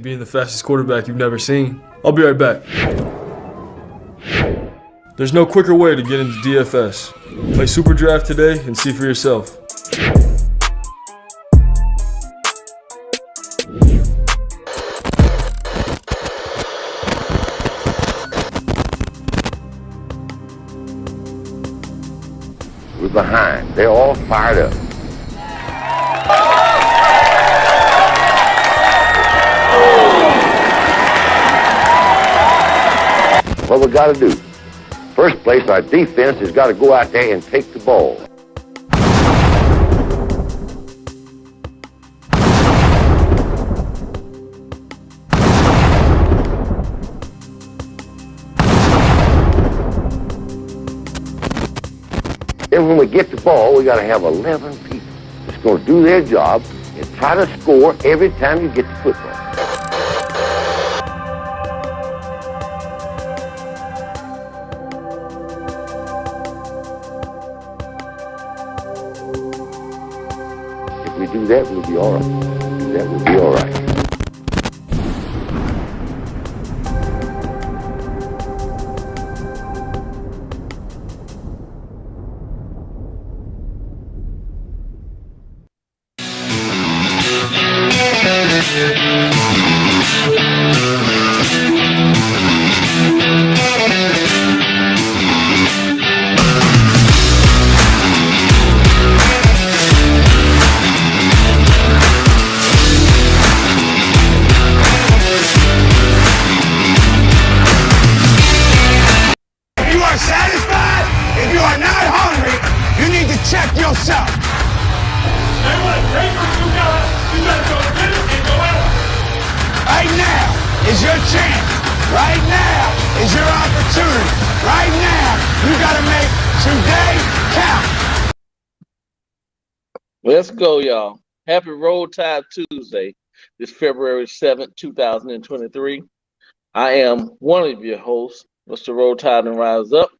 being the fastest quarterback you've never seen. I'll be right back. There's no quicker way to get into DFS. Play Super Draft today and see for yourself. We're behind. They're all fired up. What we got to do? First place, our defense has got to go out there and take the ball. Then when we get the ball, we got to have 11 people that's going to do their job and try to score every time you get the football. If we do that, we'll be all right. Do that, we'll be all right. Let's go, y'all. Happy Roll Tide Tuesday, this February 7th, 2023. I am one of your hosts, Mr. Roll Tide and Rise Up.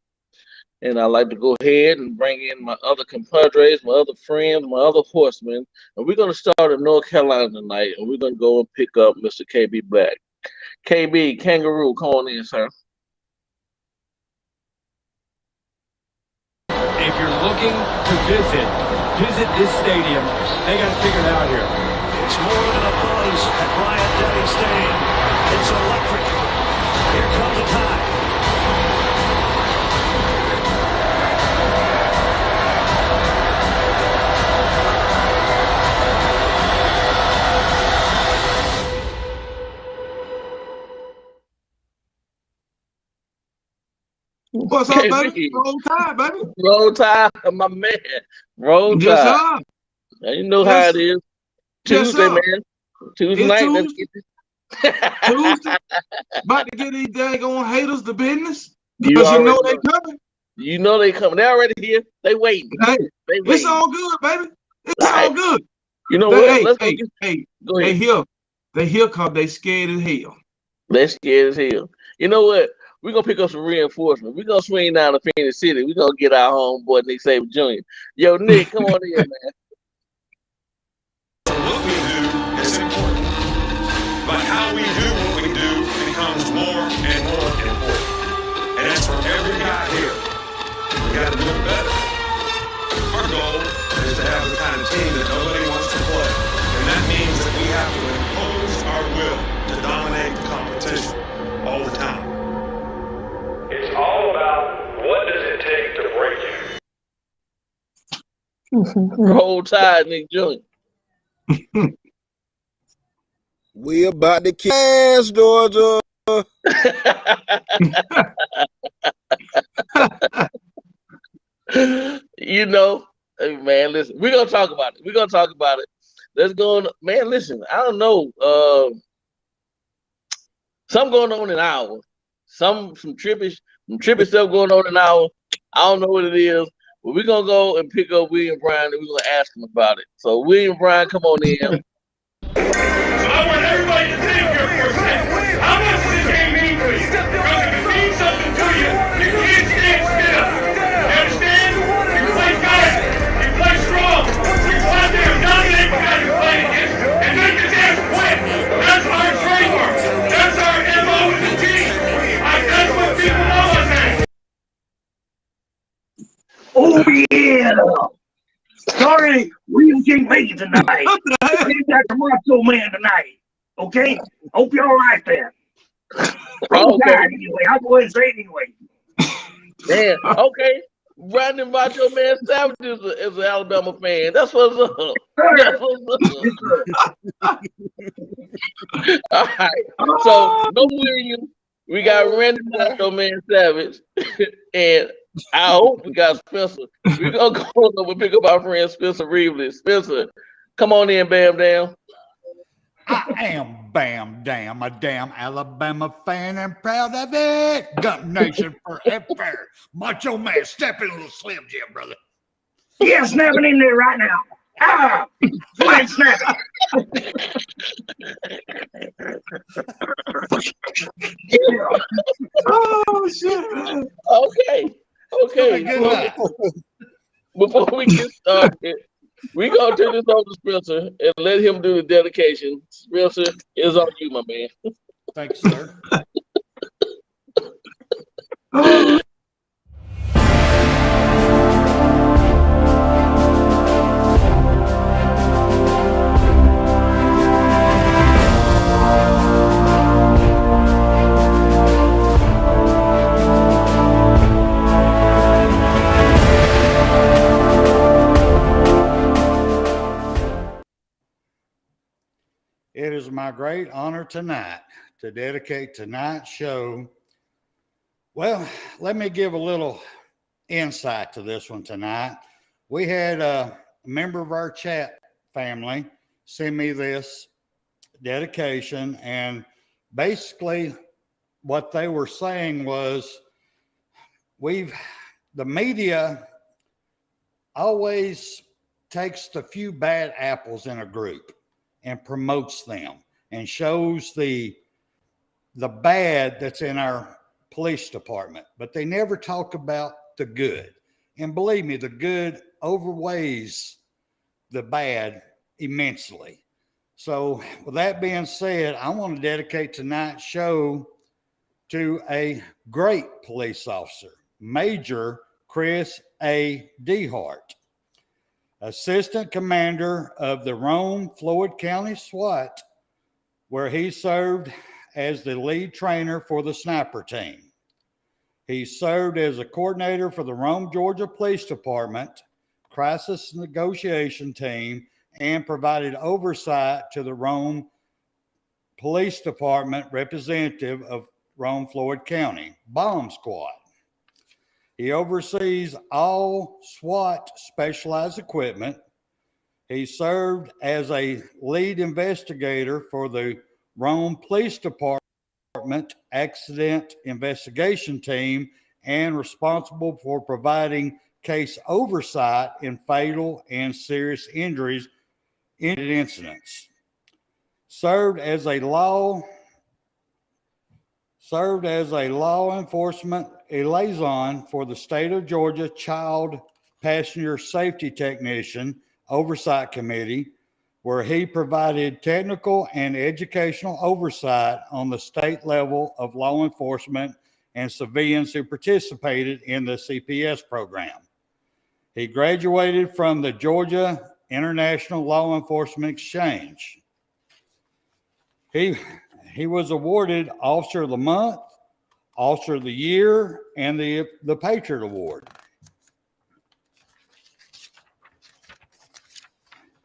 And I'd like to go ahead and bring in my other compadres, my other friends, my other horsemen. And we're going to start in North Carolina tonight, and we're going to go and pick up Mr. KB Black. KB, Kangaroo, come on in, sir. If you're looking to visit this stadium. They got to figure it out here. It's more than a buzz at Bryant-Denny Stadium. It's electric. Here comes the Tide. What's up, baby? Roll Tide, baby. Roll Tide, my man. Roll Tide. Yes, sir. Now you know how it is. Tuesday, yes, man. Tuesday night. Let's get this. Tuesday. About to get these daggone haters to business. You Because you know they coming. You know they coming. They're already here. They waiting. Hey, they waiting. it's all good, baby. It's all good. You know what? Let's go ahead. They here because they scared as hell. They scared as hell. You know what? We're going to pick up some reinforcements. We're going to swing down to Phoenix City. We're going to get our homeboy, Nick Saban Jr. Yo, Nick, come on in, man. What we do is important, but how we do what we do becomes more and more important. And that's for every guy here. We got to do it better. Our goal is to have the kind of team that nobody wants to play. And that means that we have to impose our will to dominate the competition all the time. It's all about what does it take to break you. Roll Tide, Nick Jr. We about to cash, Georgia. You know, hey, man, listen, we're going to talk about it. Let's go on. Man, listen, I don't know. Something going on in Iowa. Some trippy stuff going on in Iowa. I don't know what it is. But we're going to go and pick up William Bryan, and we're going to ask him about it. So, William Bryan, come on in. So I want everybody to think here for a second. How much does this game mean to you? Because if it means something to you, you can't stand still. You understand? You play fast. You play strong. You go out there and dominate the guy you play against and make his ass quit. That's our trademark. Sorry, William can't make it tonight. He's got the Macho Man tonight. Okay? Hope you're all right there. Roll Tide anyway. I'll go ahead and say it anyway. Man, okay. Brandon Macho Man Savage is an Alabama fan. That's what's up. That's what's up. All right. So, no William. We got Randy Macho Man Savage. And I hope we got Spencer. We're going to go over and pick up our friend Spencer Reevely. Spencer, come on in, Bam Dam. I am Bam Dam, a damn Alabama fan and proud of it. Gump Nation forever. Macho Man, step in a little Slim Jim, brother. Yeah, snapping in there right now. Ah, go ahead, snap it. Yeah. Oh shit. Okay. Good night. Before we get started, we gonna turn this over to Spencer and let him do the dedication. Spencer, it's on you, my man. Thanks, sir. It is my great honor tonight to dedicate tonight's show. Well, let me give a little insight to this one tonight. We had a member of our chat family send me this dedication, and basically what they were saying was the media always takes the few bad apples in a group and promotes them and shows the bad that's in our police department, but they never talk about the good. And believe me, the good overweighs the bad immensely. So with that being said, I want to dedicate tonight's show to a great police officer, Major Chris A. DeHart, Assistant Commander of the Rome, Floyd County SWAT, where he served as the lead trainer for the sniper team. He served as a coordinator for the Rome, Georgia Police Department crisis negotiation team and provided oversight to the Rome Police Department representative of Rome, Floyd County bomb squad. He oversees all SWAT specialized equipment. He served as a lead investigator for the Rome Police Department Accident Investigation Team and responsible for providing case oversight in fatal and serious injuries in incidents. Served as a law enforcement liaison for the state of Georgia Child Passenger Safety Technician Oversight Committee, where he provided technical and educational oversight on the state level of law enforcement and civilians who participated in the CPS program. He graduated from the Georgia International Law Enforcement Exchange. He was awarded Officer of the Month, Officer of the Year, and the Patriot Award.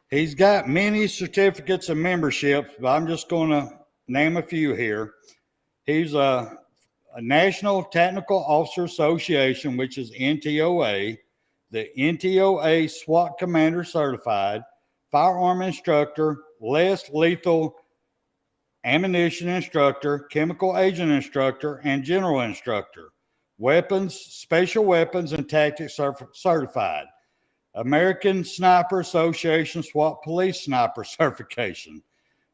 He's got many certificates and memberships, but I'm just going to name a few here. He's a National Technical Officer Association, which is NTOA, the NTOA SWAT Commander Certified, Firearm Instructor, Less Lethal Ammunition Instructor, Chemical Agent Instructor, and General Instructor, Weapons, Special Weapons and Tactics Certified, American Sniper Association SWAT Police Sniper Certification,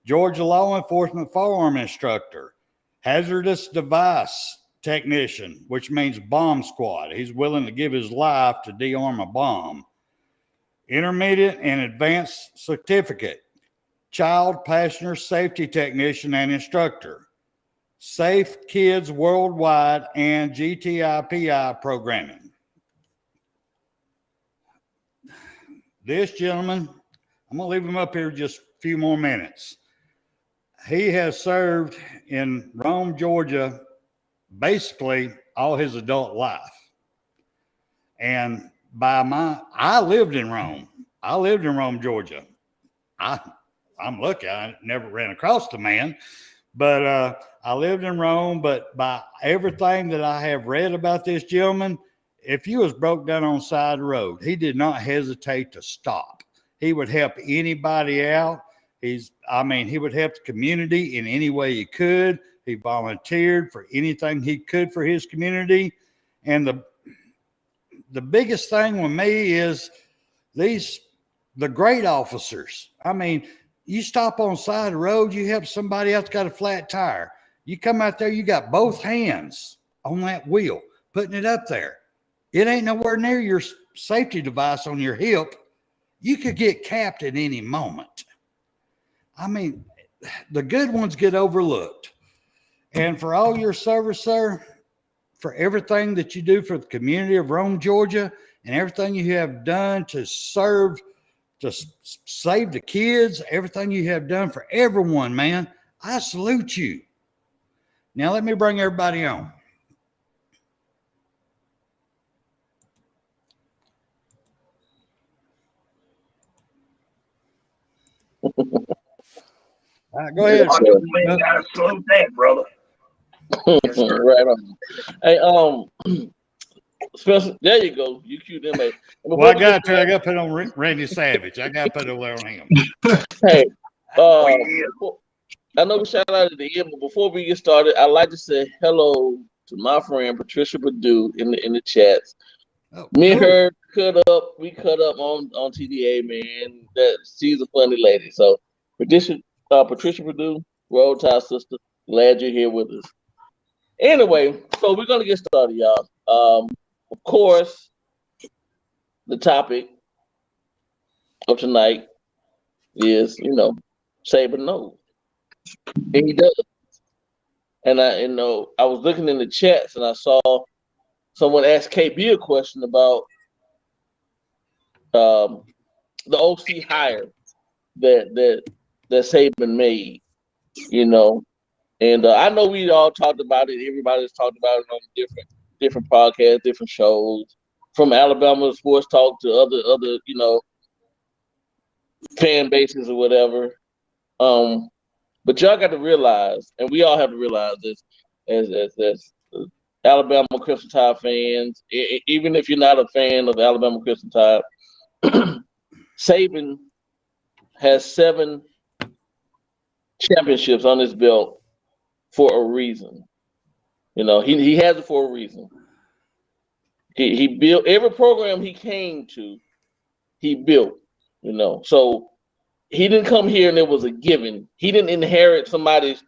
Georgia Law Enforcement Firearm Instructor, Hazardous Device Technician, which means bomb squad. He's willing to give his life to dearm a bomb. Intermediate and Advanced Certificate, Child Passenger Safety Technician and Instructor, Safe Kids Worldwide, and GTIPI programming. this gentleman, I'm going to leave him up here just a few more minutes. He has served in Rome, Georgia, basically all his adult life. And I lived in Rome. I lived in Rome, Georgia. I'm lucky I never ran across the man, but I lived in Rome. But by everything that I have read about this gentleman, if you was broke down on the side of the road, he did not hesitate to stop. He would help anybody out. He would help the community in any way he could. He volunteered for anything he could for his community. And the biggest thing with me is the great officers. I mean, you stop on the side of the road, you help somebody else got a flat tire. You come out there, you got both hands on that wheel, putting it up there. It ain't nowhere near your safety device on your hip. You could get capped at any moment. I mean, the good ones get overlooked. And for all your service, sir, for everything that you do for the community of Rome, Georgia, and everything you have done to serve, to save the kids, everything you have done for everyone, man, I salute you. Now let me bring everybody on. All right, go ahead. Man, gotta salute that, brother. Right on. Hey, Spencer, there you go. You cue them. Well, I got to put on Randy Savage. I got to put it on him. Hey, I know we shout out at the end, but before we get started, I'd like to say hello to my friend Patricia Perdue in the chats. Oh, Me and cool. her we cut up on TDA, man. That she's a funny lady. So Patricia Perdue, Roll Tide sister, glad you're here with us. Anyway, so we're gonna get started, y'all. Of course, the topic of tonight is, Saban knows. And he does. And I was looking in the chats and I saw someone ask KB a question about the OC hire that Saban made, And I know we all talked about it. Everybody's talked about it on different podcasts, different shows, from Alabama Sports Talk to other fan bases or whatever. But y'all got to realize, and we all have to realize this, as Alabama Crimson Tide fans, even if you're not a fan of Alabama Crimson Tide, Saban has 7 championships on his belt for a reason. He has it for a reason. He built every program he came to, he built, So he didn't come here and it was a given. He didn't inherit somebody's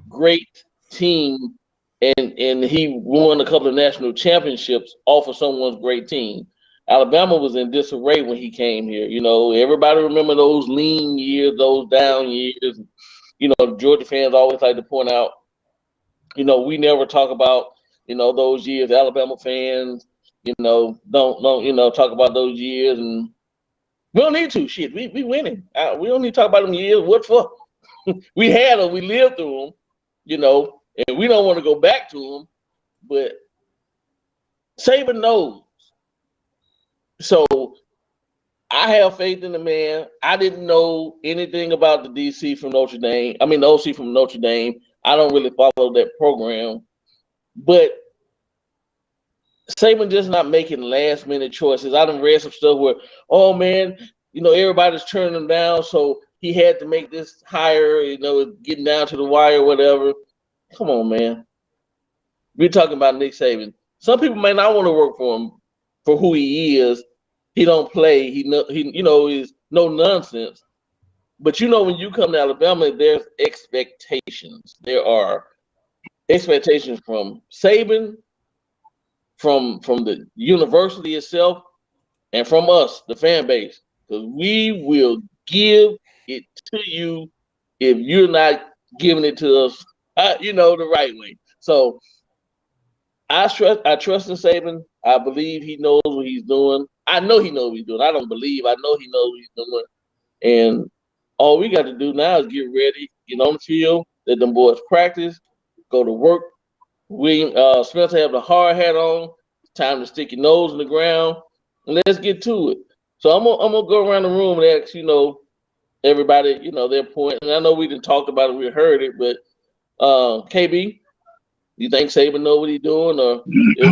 great team and he won a couple of national championships off of someone's great team. Alabama was in disarray when he came here. Everybody remember those lean years, those down years. Georgia fans always like to point out, we never talk about, those years. Alabama fans, don't talk about those years, and we don't need to. Shit, we winning. We don't need to talk about them years. What for? We had them. We lived through them, and we don't want to go back to them. But Saban knows. So I have faith in the man. I didn't know anything about the DC from Notre Dame. I mean, the OC from Notre Dame. I don't really follow that program. But Saban just not making last minute choices. I done read some stuff where, oh man, everybody's turning him down, so he had to make this hire, getting down to the wire or whatever. Come on, man. We're talking about Nick Saban. Some people may not want to work for him for who he is. He don't play. He is no nonsense. But when you come to Alabama, there's expectations. There are expectations from Saban, from the university itself, and from us, the fan base, because we will give it to you if you're not giving it to us, the right way. So I trust in Saban. I believe he knows what he's doing. I know he knows what he's doing. I don't believe. I know he knows what he's doing. And all we got to do now is get ready, get on the field, let them boys practice, go to work. Spencer have the hard hat on. Time to stick your nose in the ground, and let's get to it. So I'm gonna go around the room and ask, everybody, their point. And I know we didn't talk about it, we heard it, but KB, you think Saban know what he's doing, or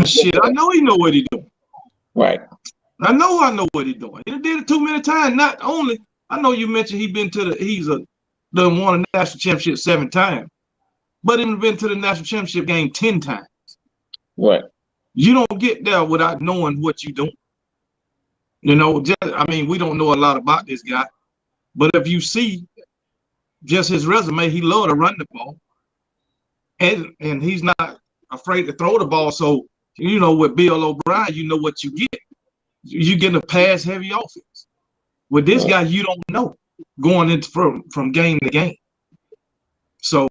shit? I know he know what he's doing. Right. I know what he's doing. He did it too many times. Not only, I know you mentioned he's done won a national championship 7 times, but he's been to the national championship game 10 times. Right. You don't get there without knowing what you're doing. We don't know a lot about this guy, but if you see just his resume, he loved to run the ball, and he's not afraid to throw the ball. So, with Bill O'Brien, you know what you get. You get a pass-heavy offense. With this guy, you don't know going into from game to game. So,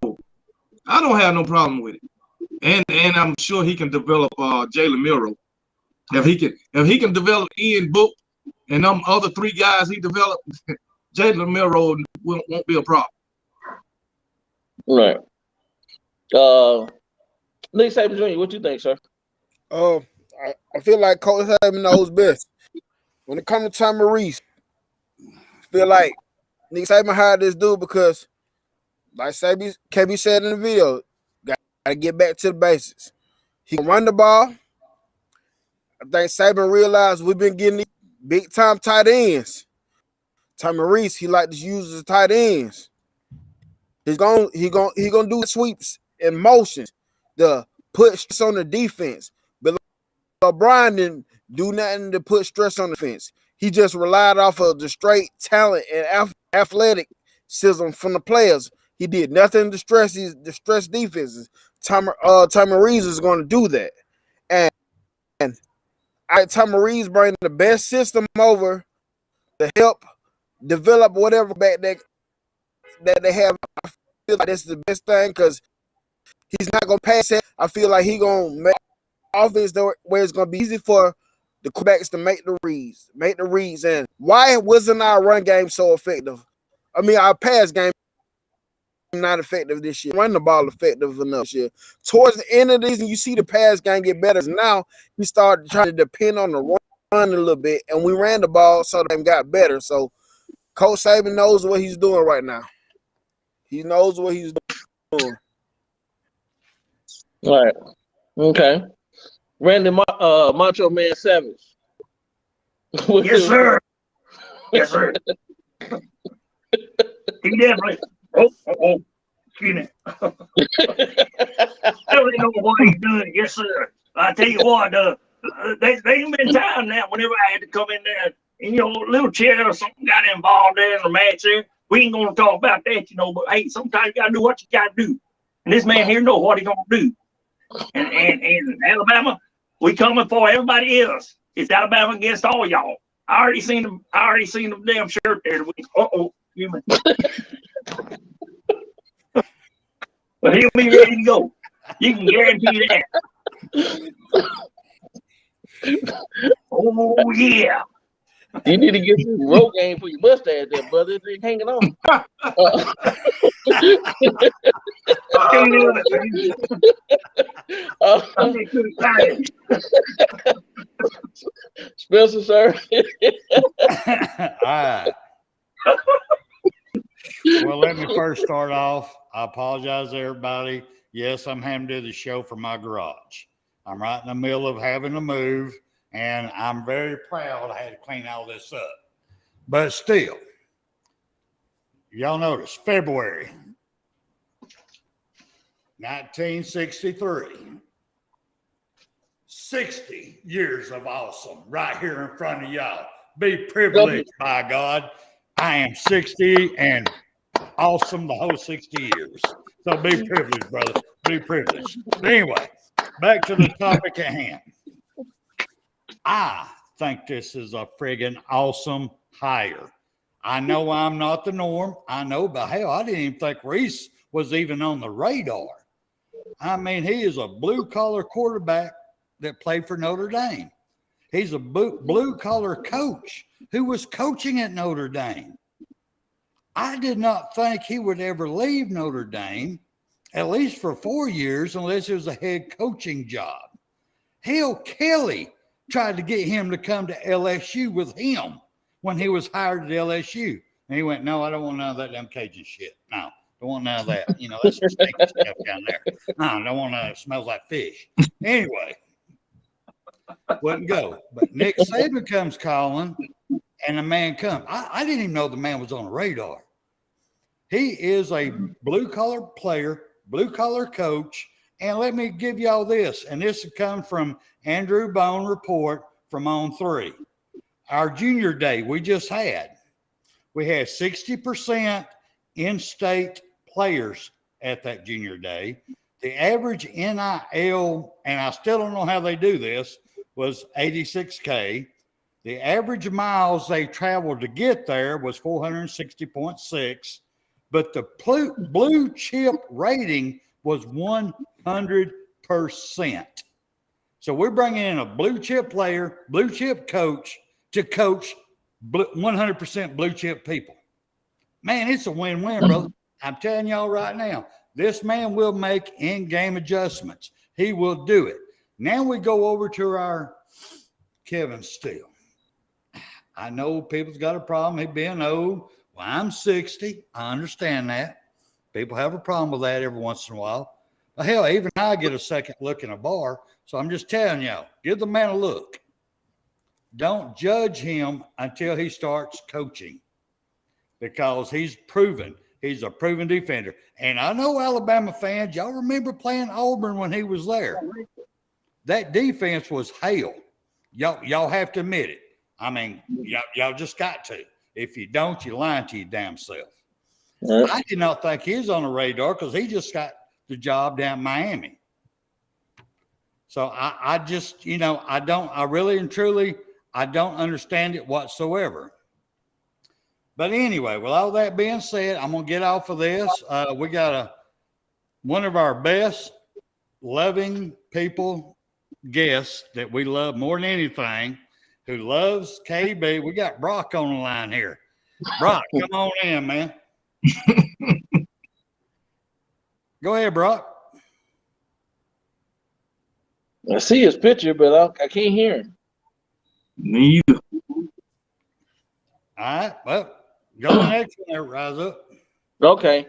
I don't have no problem with it. And I'm sure he can develop Jalen Milroe. If he can develop Ian Book and them other 3 guys he developed, Jalen Milroe won't be a problem. Right. Nick Saban Jr., what you think, sir? I feel like Coach Saban knows best. When it comes to Tommy Reese, I feel like Nick Saban hired this dude because, like KB said in the video, gotta get back to the basics. He can run the ball. I think Saban realized we've been getting these big time tight ends. Tommy Reese, he like to use his tight ends. He gonna do sweeps and motions to put stress on the defense. But O'Brien didn't do nothing to put stress on the defense. He just relied off of the straight talent and athleticism from the players. He did nothing to stress defenses. Tommy Reese is going to do that, and Tommy Reese bring the best system over to help develop whatever back that they have. I feel like that's the best thing because he's not going to pass it. I feel like he's going to make offense where it's going to be easy for the quarterbacks to make the reads. And why wasn't our run game so effective? Our pass game not effective this year. Run the ball effective enough this year. Towards the end of the season, you see the pass game get better. Now we started trying to depend on the run a little bit, and we ran the ball so the game got better. So Coach Saban knows what he's doing right now. He knows what he's doing. All right. Okay. Randy Macho Man Savage. Yes, sir. Yes, sir. He definitely. Excuse me. I don't even know what he's doing. Yes, sir. I tell you what, there's been time now whenever I had to come in there and, little chair or something got involved there in the match there. We ain't going to talk about that, but hey, sometimes you got to do what you got to do. And this man here know what he going to do. And Alabama, we coming for everybody else. It's Alabama against all y'all. I already seen them damn shirt there. Excuse me. But he'll be ready to go. You can guarantee that. Oh yeah. You need to get some road game for your mustache there, brother. It's been hanging on. Spencer, sir. All right. Well, let me first start off. I apologize to everybody. Yes, I'm having to do the show from my garage. I'm right in the middle of having to move, and I'm very proud I had to clean all this up. But still, y'all notice February 1963. 60 years of awesome right here in front of y'all. Be privileged, by God. I am 60 and awesome the whole 60 years. So be privileged, brother. Be privileged. But anyway, back to the topic at hand. I think this is a friggin' awesome hire. I know I'm not the norm. I know, but hell, I didn't even think Reese was even on the radar. I mean, he is a blue-collar quarterback that played for Notre Dame. He's a blue-collar coach who was coaching at Notre Dame. I did not think he would ever leave Notre Dame, at least for 4 years, unless it was a head coaching job. Hell, Kelly tried to get him to come to LSU with him when he was hired at LSU. And he went, no, I don't want none of that damn Cajun shit. No, don't want none of that. That's some stinky stuff down there. No, I don't want none of it. Smells like fish. Anyway, wouldn't go. But Nick Saban comes calling, and the man comes. I didn't even know the man was on the radar. He is a blue-collar player, blue-collar coach. And let me give y'all this, and this has come from Andrew Bone report from On 3. Our junior day we just had, we had 60% in-state players at that junior day. The average NIL, and I still don't know how they do this, was 86K. The average miles they traveled to get there was 460.6, but the blue chip rating was 100%. So we're bringing in a blue chip player, blue chip coach to coach 100% blue chip people. Man, it's a win-win, brother. I'm telling y'all right now, this man will make in-game adjustments. He will do it. Now we go over to our Kevin Steele. I know people's got a problem. He being old. Well, I'm 60. I understand that. People have a problem with that every once in a while. But hell, even I get a second look in a bar. So I'm just telling y'all, give the man a look. Don't judge him until he starts coaching, because he's proven. He's a proven defender. And I know Alabama fans, y'all remember playing Auburn when he was there. That defense was hell. Y'all have to admit it. I mean, y'all just got to. If you don't, you're lying to your damn self. I did not think he was on the radar because he just got the job down in Miami. So I just, I really and truly, I don't understand it whatsoever. But anyway, with all that being said, I'm going to get off of this. We got one of our best loving people, guests that we love more than anything, who loves KB. We got Brock on the line here. Brock, come on in, man. Go ahead, Brock. I see his picture, but I can't hear him. Me either. All right. Well, go to the next one there, Rise Up. Okay.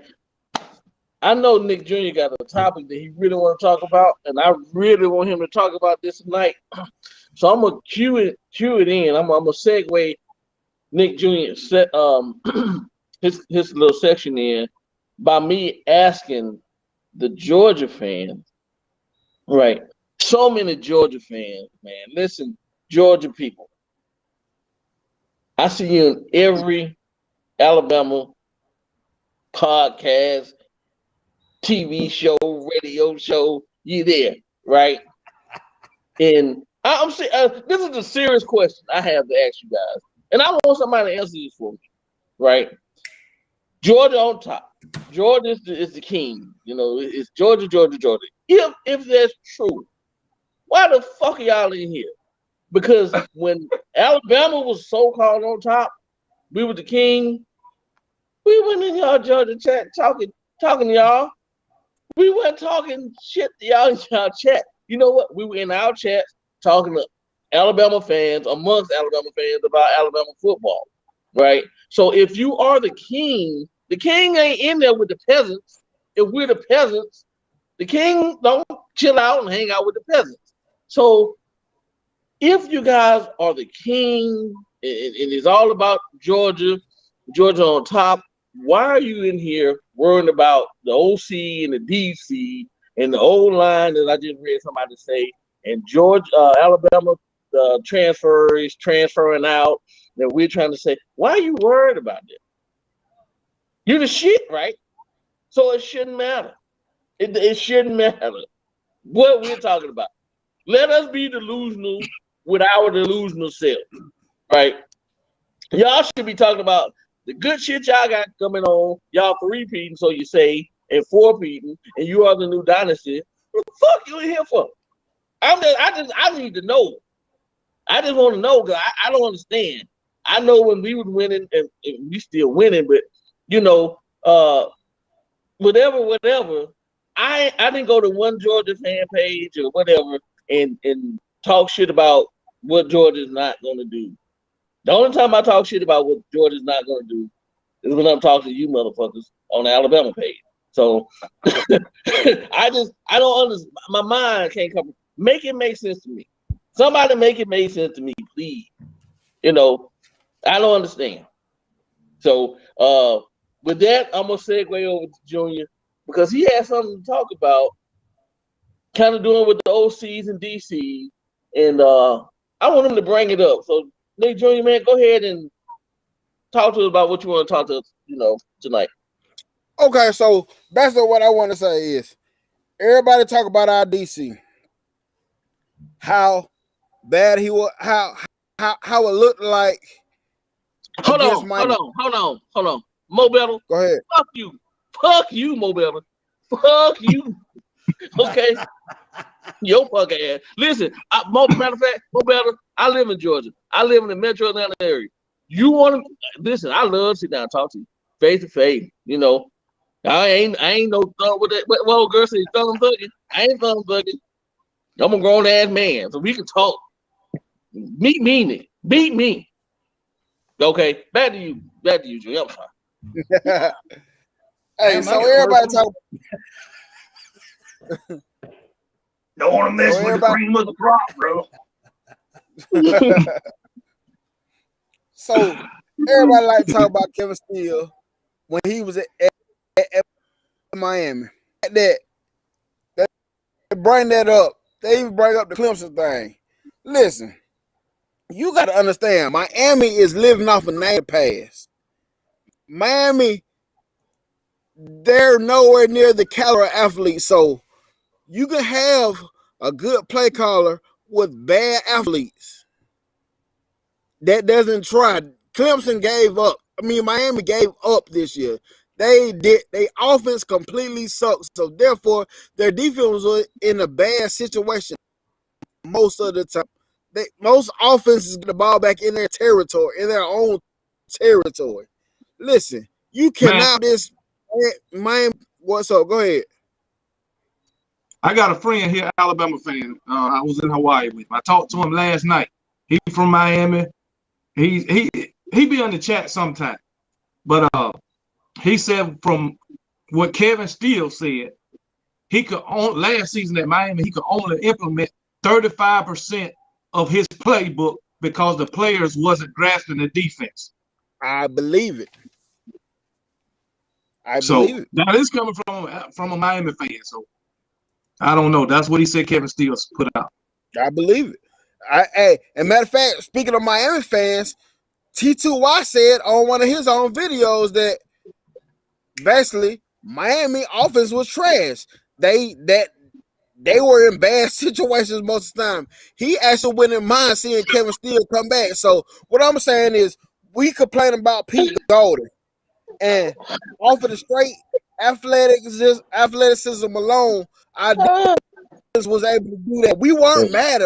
I know Nick Jr. got a topic that he really want to talk about, and I really want him to talk about this tonight. So I'm gonna cue it in. I'm gonna segue Nick Jr. his little section in by me asking the Georgia fans, right? So many Georgia fans, man. Listen, Georgia people. I see you in every Alabama podcast, TV show, radio show. You there, right? And I'm saying this is a serious question I have to ask you guys, and I want somebody to answer this for me, right? Georgia on top. Georgia is the king. It's Georgia, Georgia, Georgia. If that's true, why the fuck are y'all in here? Because when Alabama was so-called on top, we were the king. We went in y'all Georgia chat talking to y'all. We weren't talking shit to y'all in y'all chat. You know what? We were in our chat talking to Alabama fans, amongst Alabama fans, about Alabama football, right? So if you are the king ain't in there with the peasants. If we're the peasants, the king don't chill out and hang out with the peasants. So if you guys are the king and it's all about Georgia on top, why are you in here worrying about the OC and the DC and the old line that I just read somebody say, and Alabama transferring out, that we're trying to say, why are you worried about that? You're the shit, right? So it shouldn't matter. It shouldn't matter what we're talking about. Let us be delusional with our delusional self, right? Y'all should be talking about the good shit y'all got coming on. Y'all 3-peating, so you say, and 4-peating, and you are the new dynasty. What the fuck you in here for? I need to know. I just want to know because I don't understand. I know when we was winning and we still winning, but you know, whatever. I didn't go to one Georgia fan page or whatever and talk shit about what Georgia's not gonna do. The only time I talk shit about what Georgia's not gonna do is when I'm talking to you motherfuckers on the Alabama page. So I don't understand. My mind can't come. Make it make sense to me. Somebody make it make sense to me, please. You know, I don't understand. So with that, I'm gonna segue over to Junior because he has something to talk about, kind of doing with the OCs and DCs, and I want him to bring it up. So, Nick Junior, man, go ahead and talk to us about what you want to talk to us, tonight. Okay, so basically what I want to say is everybody talk about our DC, how bad he was, how it looked like. Hold on. Mo Better. Go ahead. Fuck you, Mo Better. Fuck you. Okay. Your fuck ass. Listen, matter of fact, Mo Better, I live in Georgia. I live in the metro Atlanta area. You want to listen, I love to sit down and talk to you face to face. I ain't no thumb with that. Well, girl said thumb thugging. I ain't thumb thugging. I'm a grown ass man, so we can talk. Beat me. Okay, back to you, Junior. I'm sorry. Hey, so everybody talk. Don't want to mess with the cream of the crop, bro. So everybody like to talk about Kevin Steele when he was at Miami. They bring that up. They even bring up the Clemson thing. Listen, you got to understand, Miami is living off a name pass. Miami, they're nowhere near the caliber of athletes. So you can have a good play caller with bad athletes that doesn't try. Clemson gave up. Miami gave up this year. They offense completely sucks. So therefore, their defense was in a bad situation most of the time. Most offenses get the ball back in their territory, in their own territory. Listen, you cannot Miami. What's up? Go ahead. I got a friend here, Alabama fan. I was in Hawaii with him. I talked to him last night. He from Miami. He be on the chat sometime. But he said from what Kevin Steele said, he could last season at Miami, he could only implement 35% of his playbook because the players wasn't grasping the defense. I believe it. That is coming from a Miami fan. So I don't know. That's what he said Kevin Steele put out. I believe it. And matter of fact, speaking of Miami fans, T2Y said on one of his own videos that basically Miami offense was trash. They were in bad situations most of the time. He actually went in mind seeing Kevin Steele come back. So what I'm saying is we complain about Pete Golden. And off of the straight athleticism alone, our defense was able to do that. We weren't mad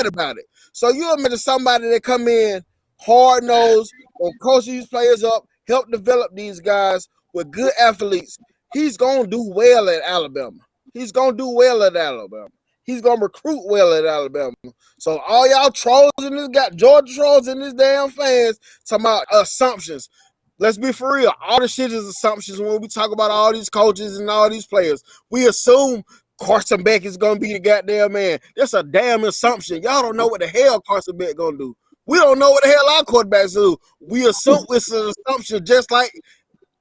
about it. So you imagine somebody that come in hard-nosed and coach these players up, help develop these guys with good athletes. He's going to do well at Alabama. He's going to recruit well at Alabama. So all y'all trolls in this Georgia trolls in this damn fans talking about assumptions. Let's be for real. All the shit is assumptions when we talk about all these coaches and all these players. We assume Carson Beck is going to be the goddamn man. That's a damn assumption. Y'all don't know what the hell Carson Beck going to do. We don't know what the hell our quarterbacks do. We assume it's an assumption just like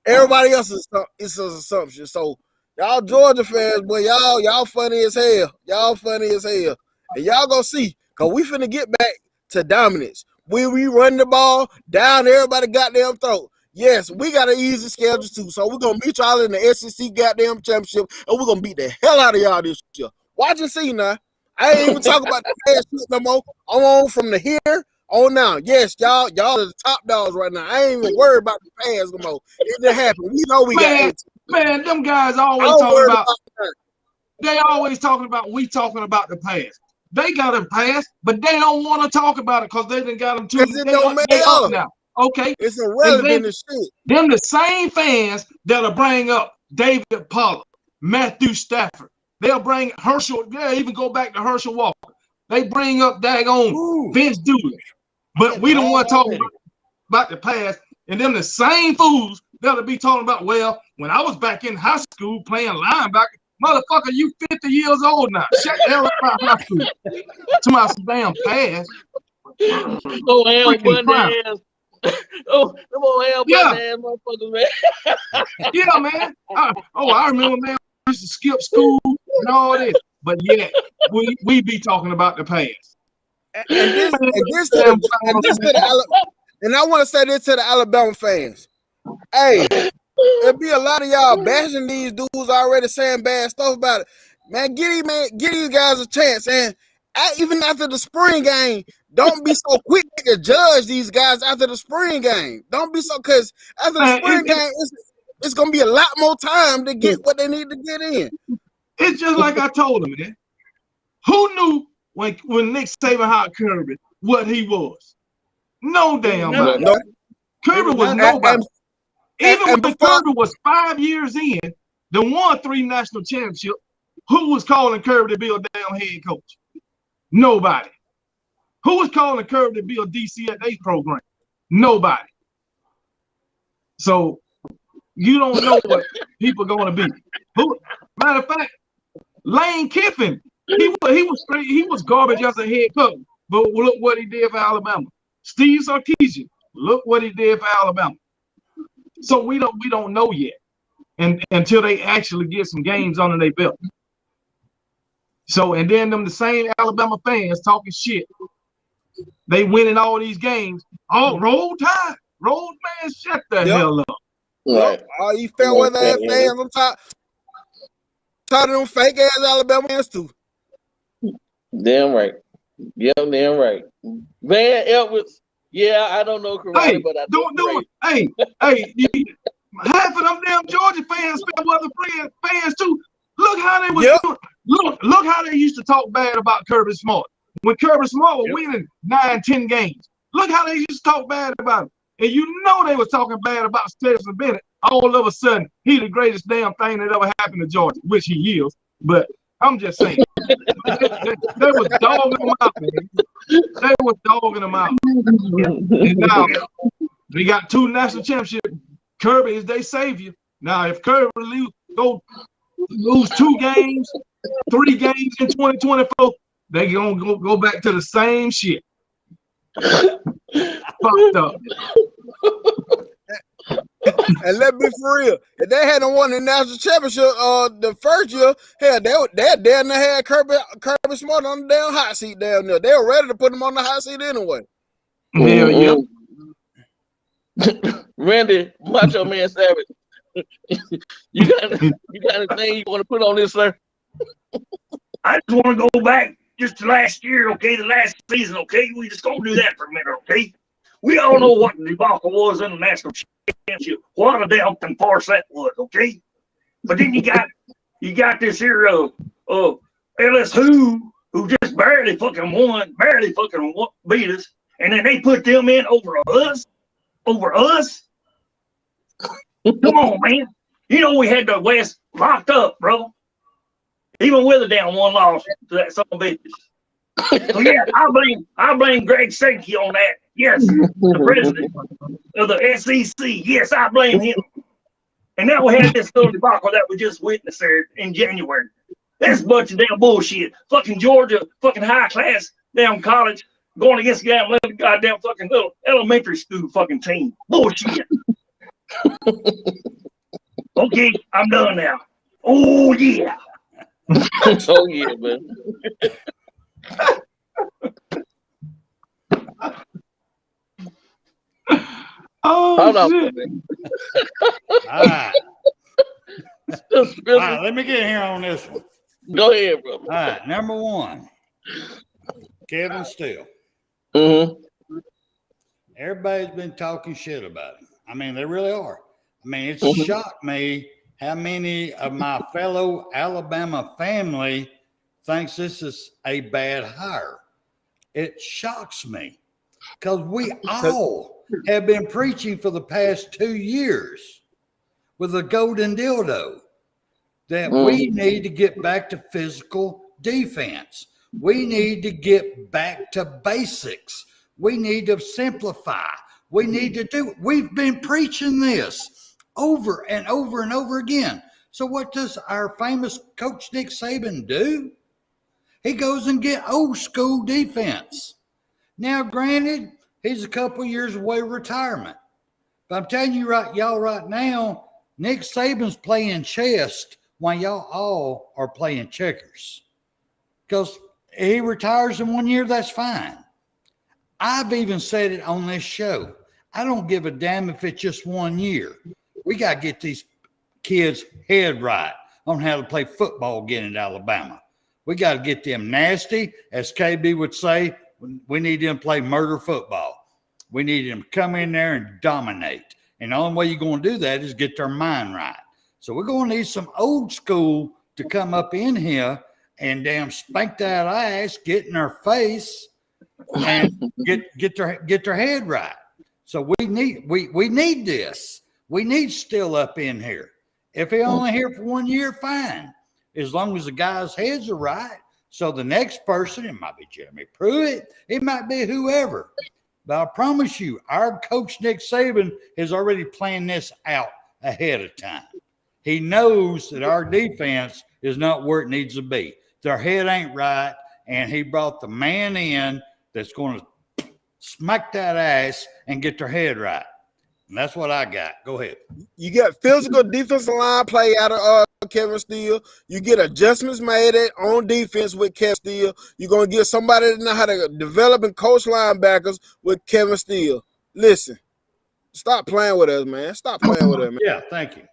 everybody else is an assumption. So y'all Georgia fans, boy, y'all funny as hell. And y'all gonna see, because we finna get back to dominance. We run the ball down everybody goddamn throat. Yes, we got an easy schedule too. So we're gonna beat y'all in the SEC goddamn championship, and we're gonna beat the hell out of y'all this year. Watch and see now. I ain't even talking about the past shit no more. I'm on from the here on now. Yes, y'all are the top dogs right now. I ain't even worried about the past no more. It didn't happen. We know we got it. Man, them guys always talking about. They always talking about we talking about the past. They got it passed, but they don't want to talk about it because they done got them too. Because it don't They up matter. now. Okay. It's And irrelevant as shit. them the same fans that'll bring up David Pollard, Matthew Stafford. They'll bring Herschel. They'll even go back to Herschel Walker. They bring up daggone Vince Dooley. But we don't want to talk about the past. And them the same fools that'll be talking about, well, when I was back in high school playing linebacker, motherfucker, you 50 years old now. Shut the hell up about high school. To my damn past. Oh, hell, bunny ass. Oh, come on, hell, bunny ass motherfuckers, man. Yeah, man. I remember, man, we used to skip school and all this. But yeah, we be talking about the past. And I want to say this to the Alabama fans. Hey, there'll be a lot of y'all bashing these dudes already, saying bad stuff about it. Man, get these guys a chance. And even after the spring game, don't be so quick to judge these guys after the spring game. Don't be so, because after the spring game, it's going to be a lot more time to get what they need to get in. It's just like I told them, man. Who knew when Nick Saban hired Kirby what he was? No damn body. No. Kirby was nobody. Even when Kirby was 5 years in, they won 3 national championships, who was calling Kirby to be a damn head coach? Nobody. Who was calling Kirby to be a DC at their program? Nobody. So you don't know what people are going to be. Matter of fact, Lane Kiffin, he was garbage as a head coach, but look what he did for Alabama. Steve Sarkisian, look what he did for Alabama. So we don't know yet, and until they actually get some games under their belt. So and then the same Alabama fans talking shit. They winning all these games. Oh, roll tide, roll man, shut the hell up. Right. All you fair weather ass fans, I'm tired of them fake ass Alabama fans too. Damn right. Yeah, damn right. Van Edwards. Yeah, I don't know karate, but I do. Hey, half of them damn Georgia fans, other fans too. Look how they was doing. Look how they used to talk bad about Kirby Smart. When Kirby Smart was winning 9-10 games. Look how they used to talk bad about him. And you know they was talking bad about Stetson Bennett. All of a sudden, he the greatest damn thing that ever happened to Georgia, which he is. But I'm just saying. they was dogging him out, man. They was dogging him out. And now, we got 2 national championships. Kirby is their savior. Now, if Kirby lose 2 games, 3 games in 2024, they gonna go back to the same shit. Fucked up. And let's be for real. If they hadn't won the national championship the first year, hell, they damn near had Kirby Smart on the damn hot seat down there. They were ready to put him on the hot seat anyway. Hell yeah. Randy, Macho Man Savage. you got anything you want to put on this, sir? I just want to go back just to last year, okay, the last season, okay? We just gonna do that for a minute, okay? We all know what the debacle was in the national championship. What a damn farce that was, okay? But then you got this here LSU who just barely fucking beat us, and then they put them in over us. Come on, man. You know we had the West locked up, bro. Even with a damn 1 loss to that son of a bitch. So yeah, I blame Greg Sankey on that. Yes, the president of the SEC. Yes, I blame him. And now we had this little debacle that we just witnessed there in January. That's a bunch of damn bullshit. Fucking Georgia, fucking high class damn college going against the goddamn fucking little elementary school fucking team. Bullshit. Okay, I'm done now. Oh yeah. Oh yeah, man. Oh, hold on. All right. All right, let me get here on this one. Go ahead, bro. All right, number 1, Kevin Steele. Mm-hmm. Everybody's been talking shit about him. I mean, they really are. I mean, it's shocked me how many of my fellow Alabama family thinks this is a bad hire. It shocks me because we all have been preaching for the past 2 years with the golden dildo that we need to get back to physical defense. We need to get back to basics. We need to simplify. We need to do. We've been preaching this over and over and over again. So what does our famous coach Nick Saban do? He goes and get old school defense. Now, granted, he's a couple years away from retirement. But I'm telling you y'all right now, Nick Saban's playing chess while y'all all are playing checkers. Because he retires in 1 year, that's fine. I've even said it on this show. I don't give a damn if it's just 1 year. We got to get these kids' head right on how to play football again in Alabama. We got to get them nasty, as KB would say. We need them to play murder football. We need them to come in there and dominate. And the only way you're going to do that is get their mind right. So we're going to need some old school to come up in here and damn spank that ass, get in their face, and get their head right. So we need this. We need still up in here. If he only here for 1 year, fine. As long as the guys' heads are right. So the next person, it might be Jeremy Pruitt, it might be whoever. But I promise you, our coach Nick Saban has already planned this out ahead of time. He knows that our defense is not where it needs to be. Their head ain't right, and he brought the man in that's going to smack that ass and get their head right. And that's what I got. Go ahead. You get physical defensive line play out of Kevin Steele. You get adjustments made on defense with Kevin Steele. You're going to get somebody that know how to develop and coach linebackers with Kevin Steele. Listen, stop playing with us, man. Stop playing with us, man. Yeah, thank you.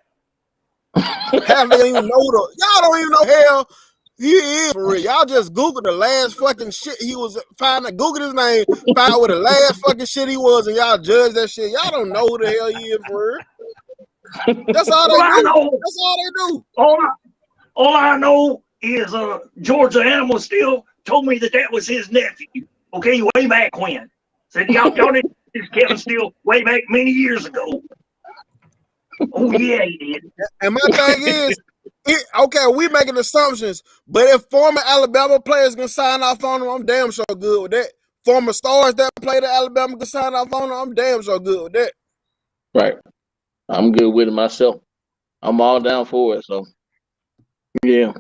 Half of you know y'all don't even know hell he is for real. Y'all just Google the last fucking shit he was finding. Google his name, find out what the last fucking shit he was, and y'all judge that shit. Y'all don't know who the hell he is for real. That's all they do. That's all they do. All I know is Georgia Animal still told me that was his nephew. Okay, way back when. Said y'all did this Kevin Steele way back many years ago. Oh yeah, he did. And my thing is, okay, we making assumptions, but if former Alabama players can sign off on them, I'm damn sure good with that. Former stars that played at Alabama can sign off on them, I'm damn sure good with that. Right. I'm good with it myself. I'm all down for it. So, yeah.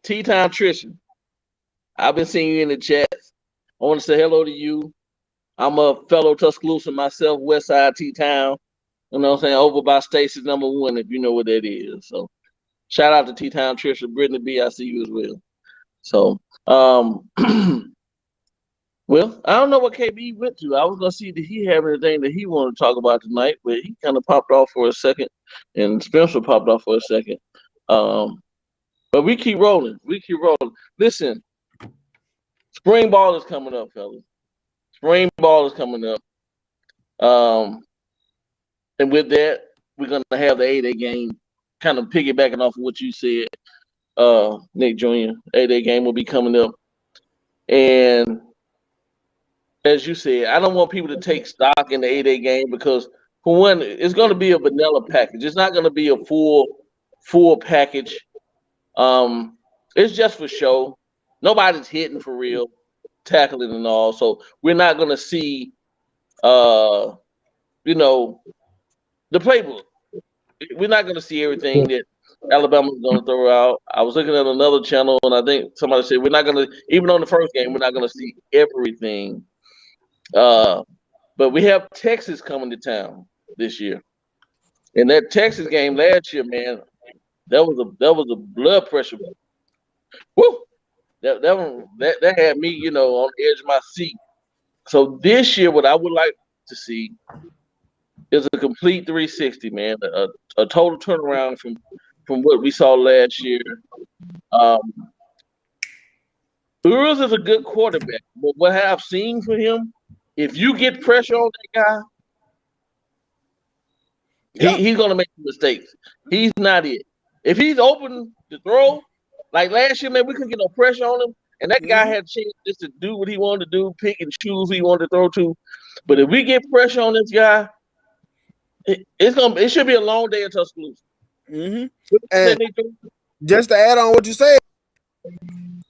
T-Town Trisha, I've been seeing you in the chat. I want to say hello to you. I'm a fellow Tuscaloosa myself, Westside T-Town. You know what I'm saying? Over by Stacy's #1, if you know what that is. So, shout out to T-Town Trisha, Brittany B. I see you as well. So, well, I don't know what KB went to. I was gonna see did he have anything that he wanted to talk about tonight, but he kind of popped off for a second, and Spencer popped off for a second. But we keep rolling. We keep rolling. Listen, spring ball is coming up, fellas. Spring ball is coming up. And with that, we're gonna have the 8A game, kind of piggybacking off of what you said, Nick Jr. 8A game will be coming up, and as you said, I don't want people to take stock in the 8A game because, for one, it's going to be a vanilla package. It's not going to be a full package. It's just for show. Nobody's hitting for real, tackling and all. So we're not going to see, the playbook. We're not going to see everything that Alabama's going to throw out. I was looking at another channel, and I think somebody said we're not going to, even on the first game, we're not going to see everything. But we have Texas coming to town this year, and that Texas game last year, man, that was a blood pressure. Woo! That had me, on the edge of my seat. So this year, what I would like to see is a complete 360, man, a total turnaround from what we saw last year. Burroughs is a good quarterback, but what I've seen from him, if you get pressure on that guy, he's going to make mistakes. He's not it. If he's open to throw, Like last year, man, we couldn't get no pressure on him, and that guy Mhm. had a chance just to do what he wanted to do, pick and choose who he wanted to throw to. But if we get pressure on this guy, it should be a long day in Tuscaloosa. And just to add on what you said,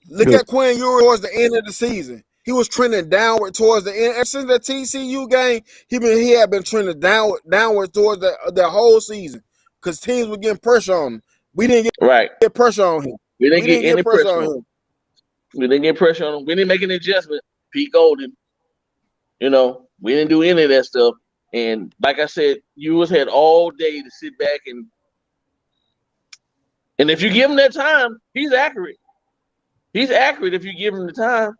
look Good. at Quinn Ewers towards the end of the season. He was trending downward towards the end. Ever since the TCU game, he had been trending downward towards the whole season because teams were getting pressure on him. We didn't get pressure on him. We didn't get any pressure on him. We didn't get pressure on him. We didn't make an adjustment. Pete Golden, we didn't do any of that stuff. And like I said, Ewers had all day to sit back and if you give him that time, he's accurate. He's accurate if you give him the time,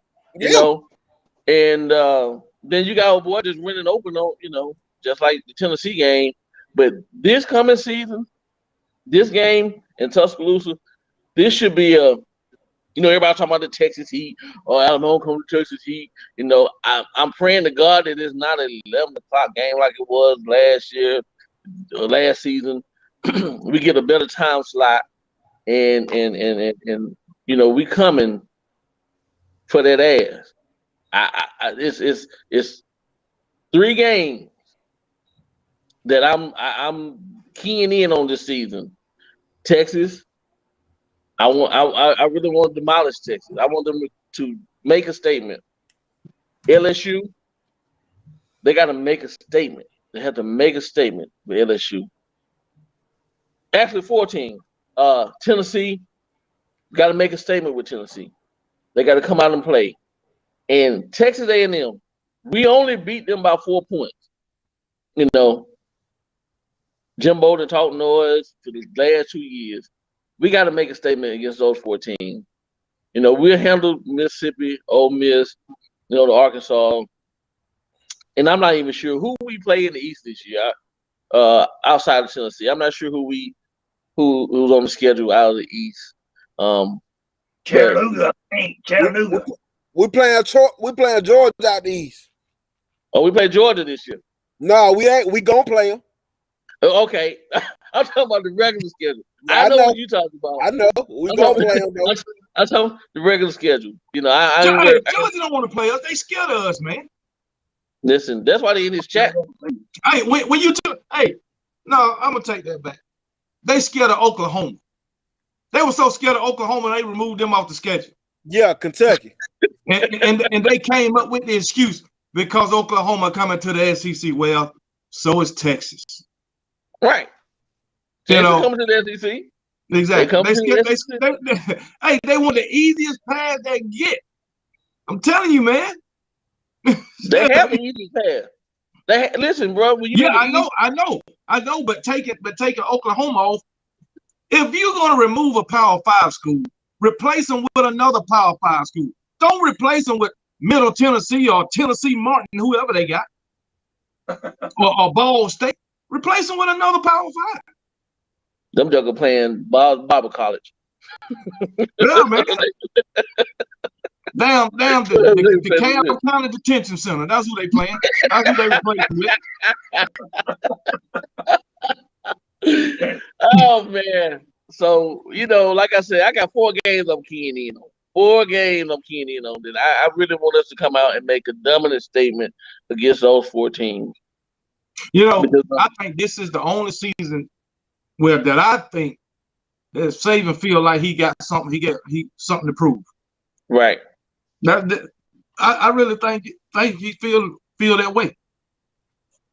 And then you got a boy just running open on, just like the Tennessee game. But this coming season, this game in Tuscaloosa, this should be everybody talking about the Texas Heat or Alabama coming to Texas Heat. I'm praying to God that it's not an 11 o'clock game like it was last year or last season. We get a better time slot, and we coming for that ass. It's 3 games that I'm keying in on this season. Texas. I really want to demolish Texas. I want them to make a statement. LSU, they got to make a statement. They have to make a statement with LSU. Actually, 14. Tennessee, got to make a statement with Tennessee. They got to come out and play. And Texas A&M, we only beat them by 4 points. Jim Bolden talked noise for the last 2 years. We got to make a statement against those 4 teams. We'll handle Mississippi, Ole Miss, the Arkansas. And I'm not even sure who we play in the East this year outside of Tennessee. I'm not sure who's on the schedule out of the East. Chattanooga. Chattanooga. We playing Georgia out the East. Oh, we play Georgia this year. No, we ain't. We gonna play them. Okay, I'm talking about the regular schedule. I know what you're talking about. I know. We gonna play them though. I'm talking the regular schedule. Georgia don't want to play us. They scared of us, man. Listen, that's why they in this chat. Hey, when you no, I'm gonna take that back. They scared of Oklahoma. They were so scared of Oklahoma, they removed them off the schedule. Yeah, Kentucky. and they came up with the excuse because Oklahoma coming to the SEC. Well, so is Texas. Right. Texas coming to the SEC. Exactly. They want the easiest path they get. I'm telling you, man. They have the easiest path. Listen, bro. I know. But taking Oklahoma off. If you're going to remove a Power 5 school, replace them with another Power 5 school. Don't replace them with Middle Tennessee or Tennessee Martin, whoever they got, or Ball State. Replace them with another Power 5. Them jugger playing Bible college. Yeah, man. Damn, the DeKalb County Detention Center. That's who they playing. That's who they replacing with. Oh man. So, like I said, I got 4 games I'm keying in on. 4 games I'm keying in on that I really want us to come out and make a dominant statement against those 4 teams. I think this is the only season that I think that Saban feel like he got something. He something to prove. Right. I really think he feel that way.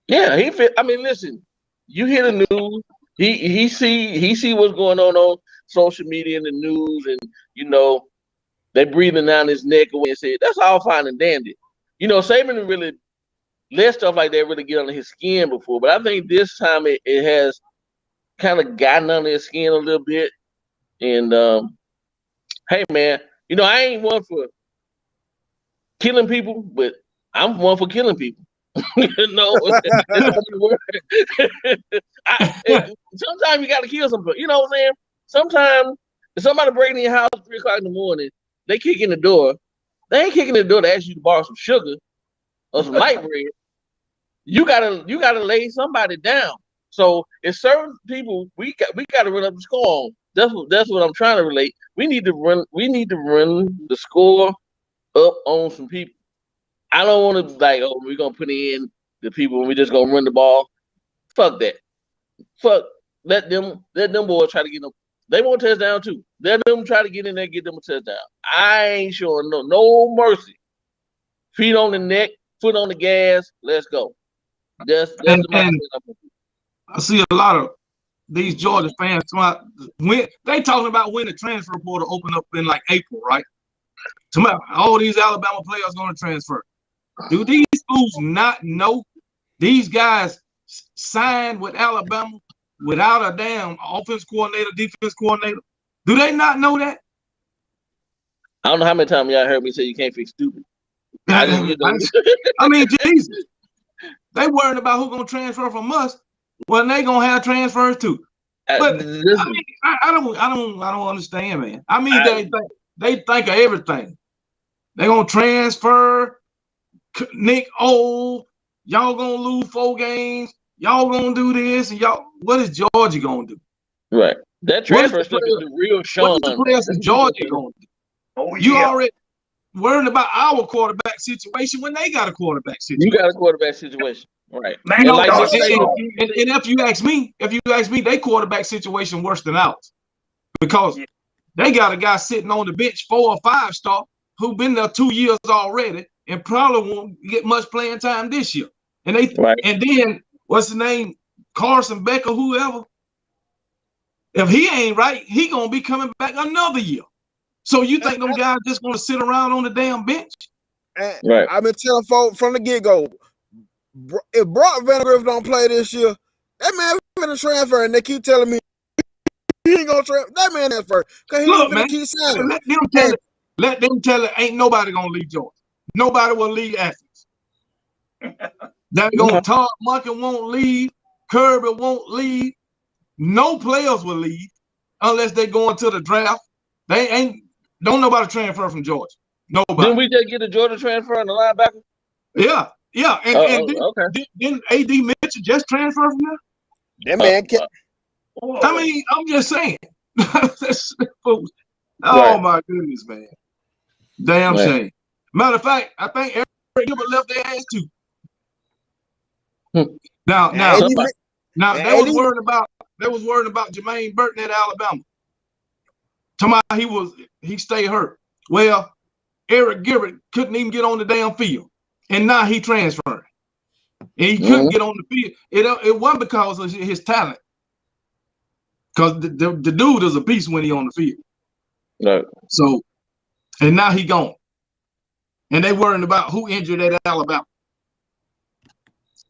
Yeah, he feel. I mean, listen. You hear the news. He see what's going on social media and the news, and they breathing down his neck away and say that's all fine and dandy. Saban didn't really let stuff like that really get under his skin before, but I think this time it has kind of gotten under his skin a little bit. And hey, man, I ain't one for killing people, but I'm one for killing people. Sometimes you got to kill somebody. You know what I'm saying? Sometimes if somebody breaking in your house at 3 o'clock in the morning, they kick in the door. They ain't kicking the door to ask you to borrow some sugar or some light bread. You gotta lay somebody down. So if certain people we gotta run up the score on. That's what I'm trying to relate. We need to run the score up on some people. I don't want to like, oh, we're gonna put in the people and we're just gonna run the ball. Fuck that. Fuck. Let them boys try to get them. They want a touchdown too. Let them try to get in there and get them a touchdown. I ain't showing no mercy. Feet on the neck, foot on the gas. Let's go. That's And the mindset. I see a lot of these Georgia fans when they talking about when the transfer portal open up in like April, right? Tomorrow, all these Alabama players going to transfer. Do these schools not know these guys signed with Alabama without a damn offense coordinator, defense coordinator? Do they not know that? I don't know how many times y'all heard me say you can't fix stupid. I mean, Jesus, they worrying about who's gonna transfer from us when they gonna have transfers too. But I don't understand, man. I mean, they think of everything. They gonna transfer. Nick, y'all gonna lose 4 games. Y'all gonna do this, and y'all. What is Georgia gonna do? Right. That transfer stuff is the real Sean. What is the players in Georgia gonna do? Oh, yeah. You already worrying about our quarterback situation when they got a quarterback situation. You got a quarterback situation, right? Man, You know, and if you ask me, their quarterback situation worse than ours because they got a guy sitting on the bench 4 or 5 star who been there 2 years already and probably won't get much playing time this year. And and then what's his name, Carson Becker, whoever. If he ain't right, he gonna be coming back another year. So you think them guys just gonna sit around on the damn bench? Right. I've been telling folks from the get-go, if Brock Vandagriff don't play this year, that man finna transfer, and they keep telling me he ain't gonna transfer. That man transfer because he ain't finna keep signing. Let them tell it. Ain't nobody gonna leave Georgia. Nobody will leave Athens. They're gonna Todd Monken won't leave. Kirby won't leave. No players will leave unless they go into the draft. Don't nobody transfer from Georgia. Nobody. Didn't we just get a Georgia transfer on the linebacker? Yeah. And didn't AD Mitchell just transfer from there? That man can't. I mean, I'm just saying. Oh my goodness, man. Damn shame. Matter of fact, I think Eric Gilbert left their ass too. Now they was worried about Jermaine Burton at Alabama. Talking he stayed hurt. Well, Eric Gilbert couldn't even get on the damn field, and now he transferring. And he couldn't get on the field. It wasn't because of his talent, because the dude is a beast when he on the field. Right. So, and now he gone, and they worrying about who injured at Alabama.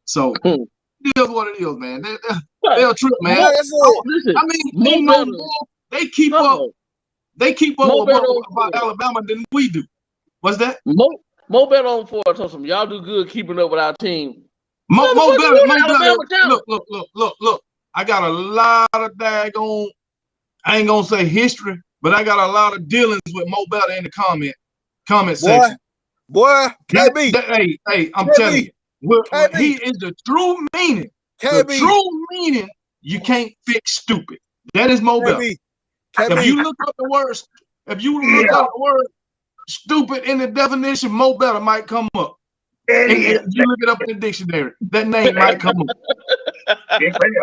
So it is what it is, man. They'll trip, man. I mean, they keep up. They keep up about Alabama than we do. What's that? Mo bet on for some. Y'all do good keeping up with our team. Mo better. Look. I got a lot of daggone. I ain't gonna say history, but I got a lot of dealings with Mo Better in the comment section. Boy, KB. Hey, I'm telling you, he is the true meaning. The true meaning. You can't fix stupid. That is Mo Better. If you look up the word stupid in the definition, Mo Better might come up. And if you look it up in the dictionary, that name might come up.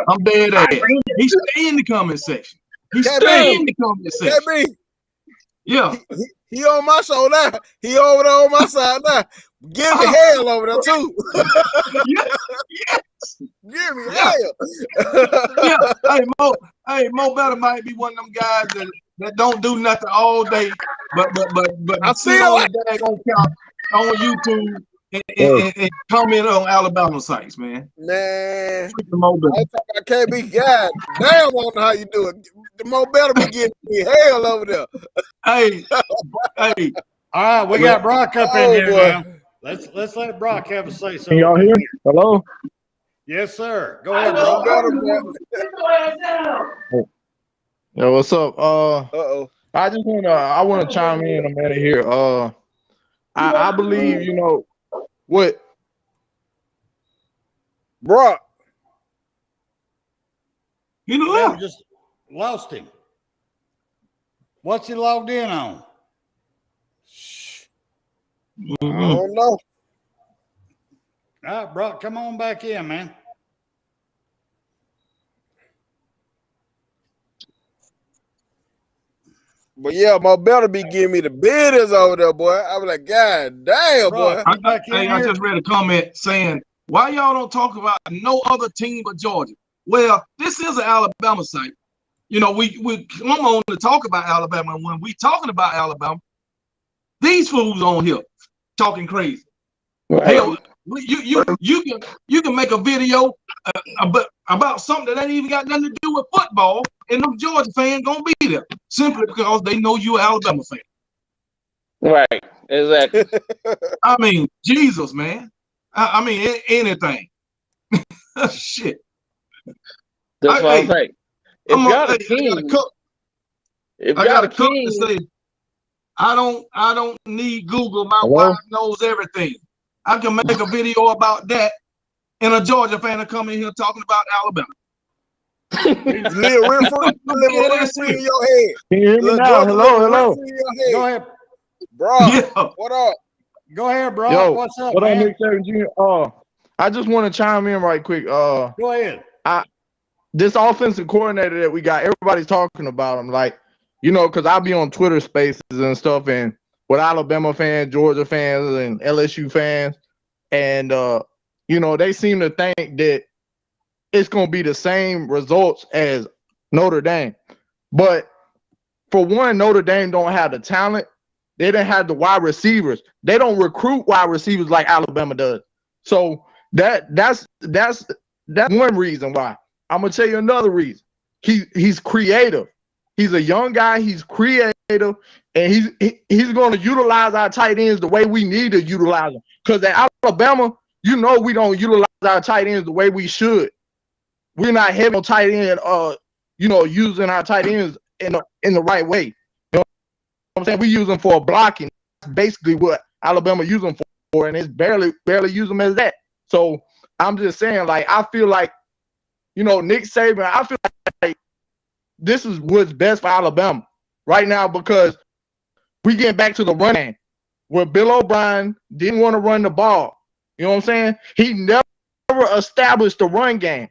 I'm dead ass. He stay in the comment section. Yeah. He on my show now. He over there on my side now. Give me hell over there too. Give me hell. Mo Better might be one of them guys that don't do nothing all day, but I feel like on YouTube and comment on Alabama sites, man. Man, Mo Better. I can't be God damn. I don't know how you do it. The Mo Better be getting me hell over there. Hey. All right, we got Brock up in here now. Let's let Brock have a say. Can y'all hear? Hello? Yes, sir. Go ahead, Brock. Yo, what's up? I want to chime in a minute here. I believe, what Brock. You just lost him. What's he logged in on? I don't know. All right, bro, come on back in, man. But yeah, my better be giving me the bidders over there, boy. I was like, God damn, boy. I just read a comment saying, why y'all don't talk about no other team but Georgia? Well, this is an Alabama site. You know, we come on to talk about Alabama. And when we talking about Alabama, these fools on here talking crazy. Right. Hell, you can make a video about something that ain't even got nothing to do with football, and them Georgia fans gonna be there simply because they know you're an Alabama fan. Right, exactly. I mean, Jesus, man. I mean, anything. Shit. That's what I'm saying. If y'all a king, I got a cook to say, I don't need Google. My wife knows everything. I can make a video about that, and a Georgia fan will come in here talking about Alabama. Live real free in your head. Can you hear me now? Hello. Go ahead, bro. Yeah. What up? Go ahead, bro. Yo, what's up, what man? up, Nick Saban Jr.? I just want to chime in right quick. Go ahead. This offensive coordinator that we got, everybody's talking about him, like, you know, because I be on Twitter Spaces and stuff, and with Alabama fans, Georgia fans, and LSU fans, and you know, they seem to think that it's gonna be the same results as Notre Dame. But for one, Notre Dame don't have the talent. They didn't have the wide receivers. They don't recruit wide receivers like Alabama does. So that's one reason why. I'm gonna tell you another reason. He's creative. He's a young guy. He's creative, and he's going to utilize our tight ends the way we need to utilize them. Because at Alabama, you know, we don't utilize our tight ends the way we should. We're not heavy on tight end, you know, using our tight ends in the right way. You know what I'm saying? We use them for blocking. That's basically what Alabama use them for, and it's barely use them as that. So I'm just saying, like, I feel like, you know, Nick Saban, I feel like this is what's best for Alabama right now, because we getting back to the run game where Bill O'Brien didn't want to run the ball. You know what I'm saying? He never established the run game.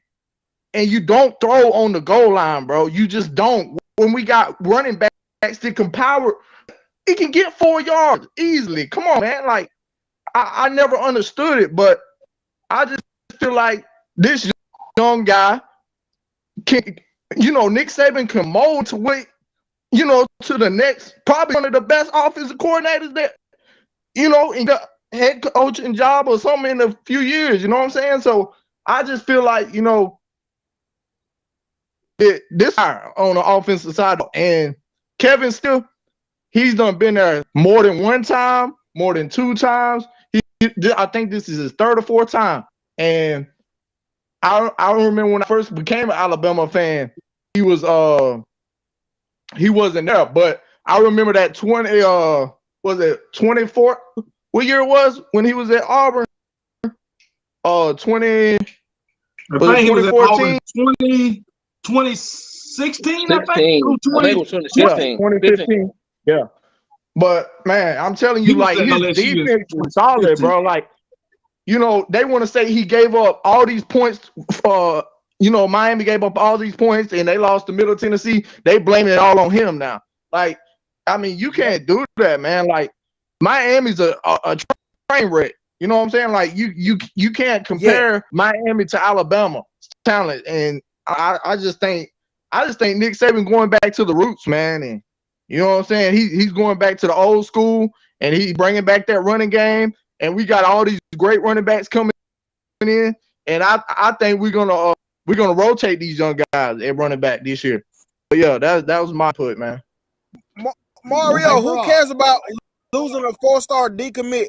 And you don't throw on the goal line, bro. You just don't. When we got running backs that can power, it can get 4 yards easily. Come on, man. Like, I never understood it, but I just feel like this young guy can, you know, Nick Saban can mold to what, you know, to the next, probably one of the best offensive coordinators that, you know, in the head coaching job or something in a few years. You know what I'm saying? So I just feel like, you know, this on the offensive side, and Kevin still, he's done been there more than one time, more than 2 times. I think this is his 3rd or 4th time, and I remember when I first became an Alabama fan, he wasn't there, but I remember that 24? What year it was when he was at Auburn? 2014. 2016, I think. 2015. Yeah. But man, I'm telling you, like, his defense was solid, bro. Like, you know, they want to say he gave up all these points. You know, Miami gave up all these points and they lost to Middle Tennessee. They blame it all on him now. Like, I mean, you can't do that, man. Like, Miami's a train wreck. You know what I'm saying? Like, you can't compare Miami to Alabama talent. And I just think Nick Saban going back to the roots, man. And you know what I'm saying? He's going back to the old school, and he's bringing back that running game. And we got all these great running backs coming in, and I think we're gonna rotate these young guys at running back this year. But yeah, that was my put, man. Mario, who cares about losing a 4-star decommit?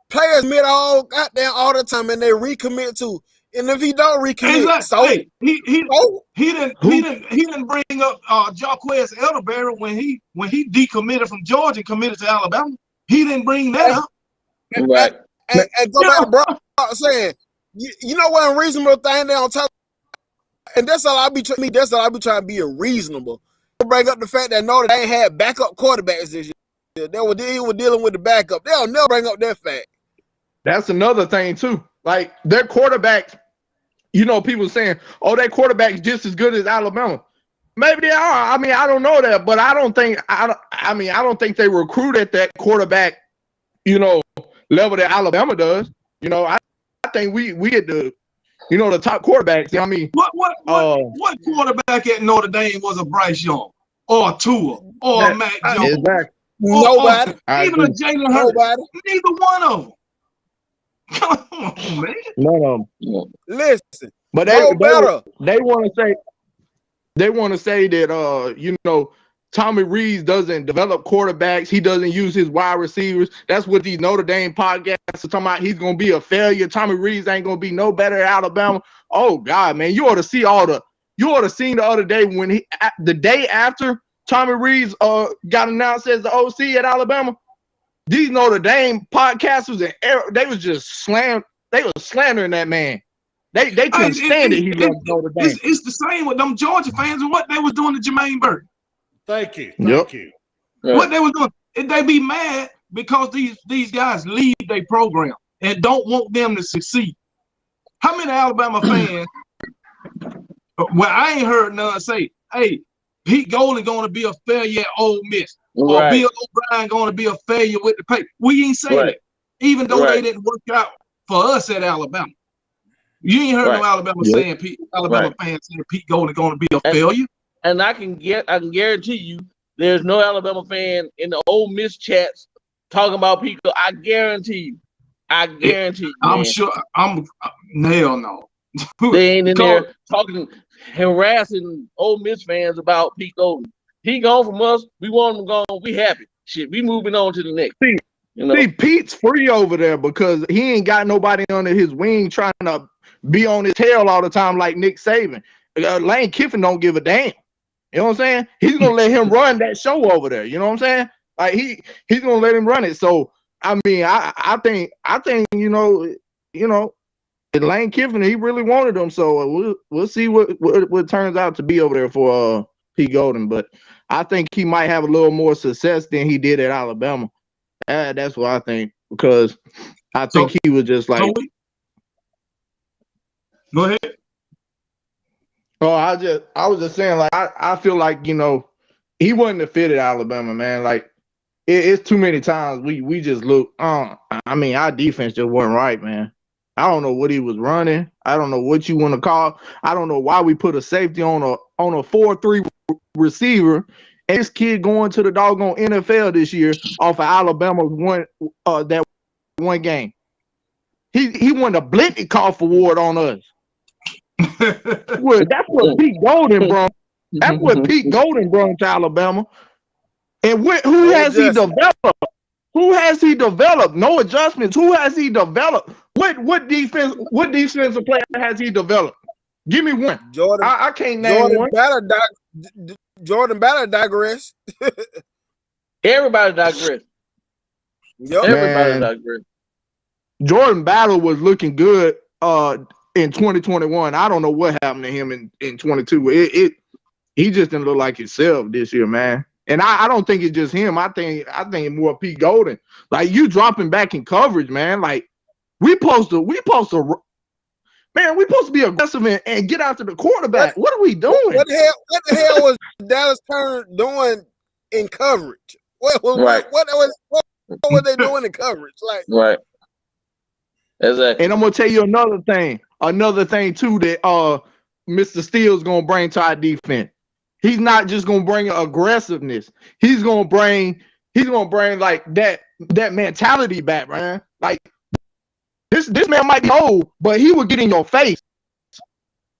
Players mid all the time, and they recommit to. And if he don't recommit, so hey, he didn't bring up Jarquez Elderberry when he decommitted from Georgia and committed to Alabama. He didn't bring that up. Right. And go back to Brock saying, you know what, a reasonable thing they on top, and that's all I be trying to be reasonable. bring up the fact that Notre Dame had backup quarterbacks this year. He was dealing with the backup. They'll never bring up that fact. That's another thing too. Like their quarterbacks, people saying, "Oh, their quarterback's just as good as Alabama." Maybe they are. I mean, I don't know that, but I don't think they recruit at that quarterback, level that Alabama does. I think we at the, the top quarterbacks. I mean, what quarterback at Notre Dame was a Bryce Young or a Tua or a Mac Jones? Exactly. Nobody. Even a Jalen Hurts. Neither one of them. Come on, man. No. Listen, but they want to say that Tommy Rees doesn't develop quarterbacks. He doesn't use his wide receivers. That's what these Notre Dame podcasts are talking about. He's gonna be a failure. Tommy Rees ain't gonna be no better at Alabama. Oh God, man, you ought to see the other day when the day after Tommy Rees got announced as the OC at Alabama. These Notre Dame podcasters they was just slandering that man. They couldn't stand it. He left Notre Dame. It's the same with them Georgia fans and what they was doing to Jermaine Burton. Thank you. What they was doing, they be mad because these guys leave their program and don't want them to succeed. How many Alabama fans? Well, I ain't heard none say, "Hey, Pete Golding going to be a failure at Ole Miss," or Bill O'Brien going to be a failure with the paper. We ain't saying that, even though they didn't work out for us at Alabama. You ain't heard no Alabama saying Alabama fans saying Pete Golding going to be a failure. And I can guarantee you, there's no Alabama fan in the Ole Miss chats talking about Pete. I guarantee you. I'm sure. Hell no. They ain't in there harassing Ole Miss fans about Pete Golding. He gone from us. We want him gone. We happy. Shit, we moving on to the next. See, Pete's free over there because he ain't got nobody under his wing trying to be on his tail all the time like Nick Saban. Lane Kiffin don't give a damn. You know what I'm saying? He's gonna let him run that show over there. You know what I'm saying? Like he's gonna let him run it. So I mean, I think Lane Kiffin, he really wanted him. So we'll see what turns out to be over there for Pete Golding. But I think he might have a little more success than he did at Alabama. That's what I think, because I think he was just like. Go ahead. Oh, I was just saying, like I feel like he wasn't a fit at Alabama, man. Like it's too many times we just look. I mean, our defense just wasn't right, man. I don't know what he was running. I don't know what you want to call. I don't know why we put a safety on a 4-3 receiver. And this kid going to the doggone NFL this year off of Alabama's one game. He won a Blitnikoff award on us. Well, that's what Pete Golding brought. That's what Pete Golding brought to Alabama. And who has he developed? Who has he developed? No adjustments. Who has he developed? What defensive player has he developed? Give me one. Jordan. I can't name one. Jordan Battle digress. Everybody digress. Yep. Everybody digress. Jordan Battle was looking good in 2021. I don't know what happened to him in 22. He just didn't look like himself this year, man. And I don't think it's just him. I think more Pete Golding. Like, you dropping back in coverage, man. Like, we supposed to be aggressive and get after the quarterback. What are we doing? What the hell was Dallas Turner doing in coverage? What were they doing in coverage? Like, right. Exactly. And I'm gonna tell you another thing too that Mr. Steele's gonna bring to our defense. He's not just gonna bring aggressiveness. He's gonna bring like that mentality back, man. Like this man might be old, but he will get in your face.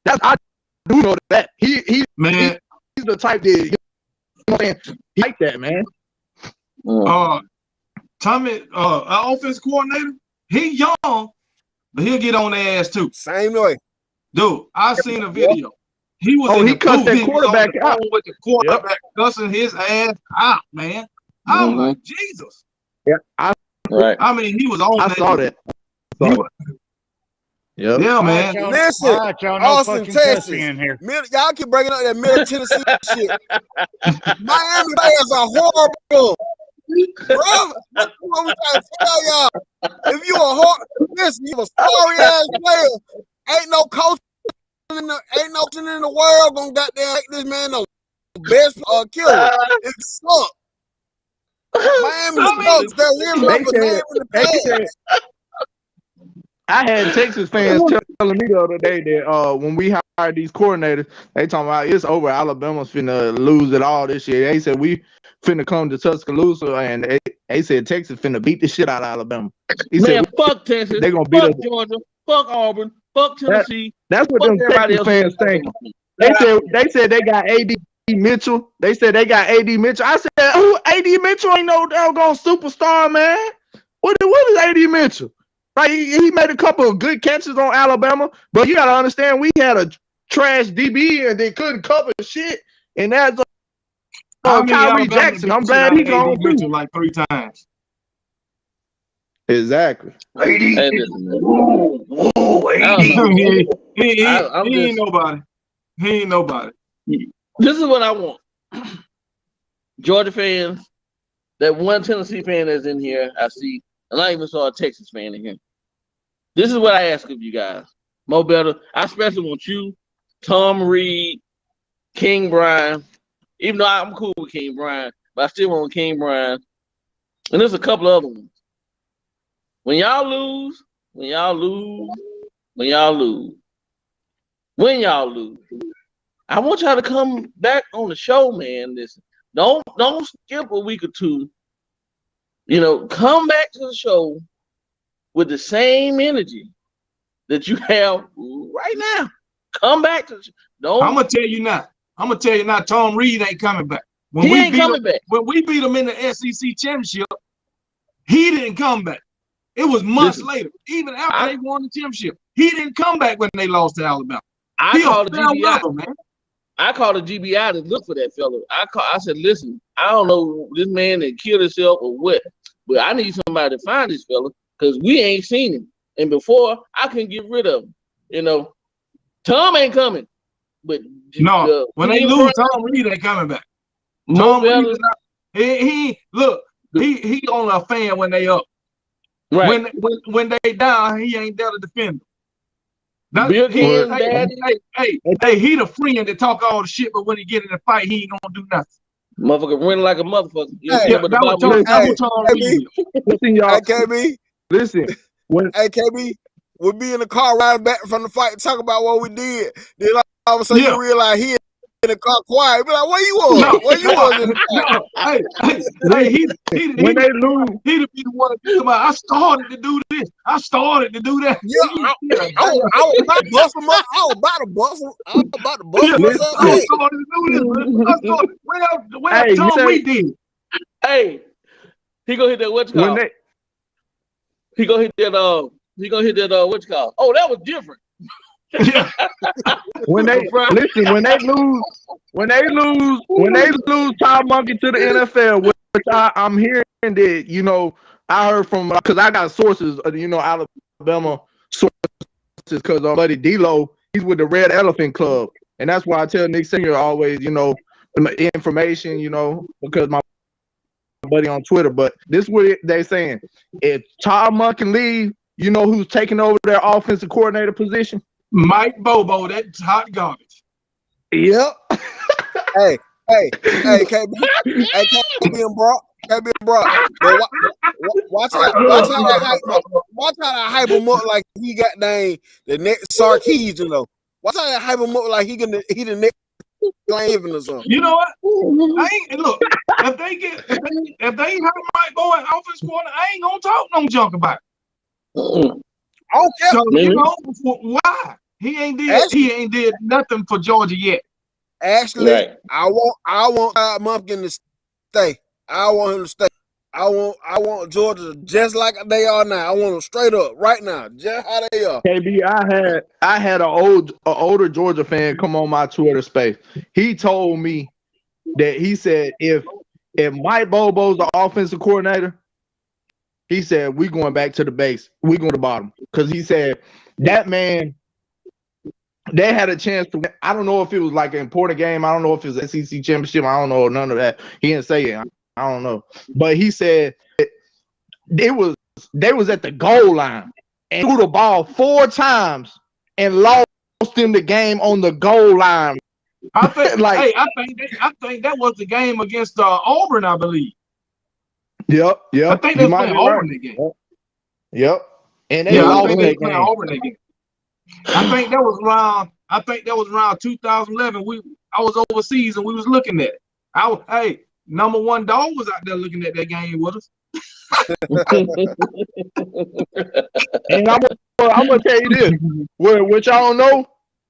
I do know that. He's the type that he like that, man. Tommy, our offense coordinator, he young, but he'll get on their ass too. Same way. Dude, I seen a video. He was in the cussed that quarterback out with the quarterback cussing his ass out, man. I was like, Jesus. Yeah, right. I mean, he was on. I saw that. Yeah, Yeah, All man. right, y'all. Listen, All right, y'all. No Austin, fucking cussing Texas. in here. Y'all keep bringing up that Middle Tennessee shit. Miami players are horrible, bro. What we trying to tell y'all? If you listen, you a sorry ass player. Ain't no coach in the world gonna goddamn make this man no best killer. It sucks. Miami sucks. They're living off a name in the past. I had Texas fans telling me the other day that when we hired these coordinators, they talking about it's over. Alabama's finna lose it all this year. They said we finna come to Tuscaloosa, and they said Texas finna beat the shit out of Alabama. He said fuck Texas, they gonna beat fuck us. Georgia, fuck Auburn, fuck Tennessee. That's what fuck them everybody Texas else. fans think. They said they got AD Mitchell. They said they got AD Mitchell. I said, who AD Mitchell ain't no doggone superstar, man. What is AD Mitchell? Right, he made a couple of good catches on Alabama, but you gotta understand we had a trash DB and they couldn't cover shit. And that's Kyrie Jackson. I'm glad he's gone Mitchell like 3 times. Exactly. Lady. Hey, listen, man. He ain't nobody. He ain't nobody. This is what I want. Georgia fans, that one Tennessee fan that's in here, I see, and I even saw a Texas fan in here. This is what I ask of you guys. Mo Better, I especially want you, Tom Reed, King Brian, even though I'm cool with King Brian, but I still want King Brian. And there's a couple other ones. When y'all lose, I want y'all to come back on the show, man. Listen, don't skip a week or two. You know, come back to the show with the same energy that you have right now. Come back to the show. I'm gonna tell you now. Tom Reed ain't coming back. When He we ain't beat coming him, back. When we beat him in the SEC championship, he didn't come back. It was months later. Even after they won the championship, he didn't come back when they lost to Alabama. I called the fair GBI. weather, man. I called the GBI to look for that fella. I said, listen, I don't know this man that killed himself or what, but I need somebody to find this fella because we ain't seen him. And before I can get rid of him, you know, Tom ain't coming. But no, when they lose, Tom Reed ain't coming back. Tom Reed is not. He on a fan when they up. Right. When they down, he ain't there to defend them. Bill He the friend that talk all the shit, but when he get in the fight, he ain't gonna do nothing. Motherfucker running like a motherfucker. Listen. Hey, KB, we'll be in the car riding back from the fight, talk about what we did. Then all of a sudden you realize he in the car quiet. Be like, where you was? Where you was in the car? When they lose, he'd be the one to come out. I started to do this. I started to do that. Yeah, I was about to bust him up. I was about to bust him up. I started to do this. Well, Tom Reed did. Hey, he gonna hit that what's called? He gonna hit that what you call? Oh, that was different. when they lose Todd Monkey to the NFL, which I'm hearing that, you know, I heard from, because I got sources, you know, Alabama sources, because our buddy D-Lo, he's with the Red Elephant Club, and that's why I tell Nick Senior always, you know, information, you know, because my buddy on Twitter. But this is what they saying: if Todd Monk can leave, you know who's taking over their offensive coordinator position? Mike Bobo. That's hot garbage. Yep. Hey, KB and Brock. But watch how that hype him up like he got the next Sarkeesian, you know. Watch how that hype him up like he the next Glavin or something. You know what? If they hurt Mike Bobo at offense corner, I ain't gonna talk no junk about it. I don't care. So, you know, why? He ain't did nothing for Georgia yet. Actually, right. I want Todd Monken to stay. I want him to stay. I want Georgia just like they are now. I want them straight up right now, just how they are. KB, I had an older Georgia fan come on my Twitter space. He told me that he said if Mike Bobo's the offensive coordinator, He said, we going back to the base. We going to the bottom. Because he said that man, they had a chance to win. I don't know if it was like an important game. I don't know if it was SEC championship. I don't know none of that. He didn't say it. I don't know. But he said they was at the goal line and threw the ball 4 times and lost them the game on the goal line. I think I think that was the game against Auburn, I believe. Yep. I think they were playing Auburn again. Yep. And they lost that game. Auburn again. I think that was around 2011. I was overseas and we was looking at it. Number one dog was out there looking at that game with us. And I'm gonna tell you this, which I don't know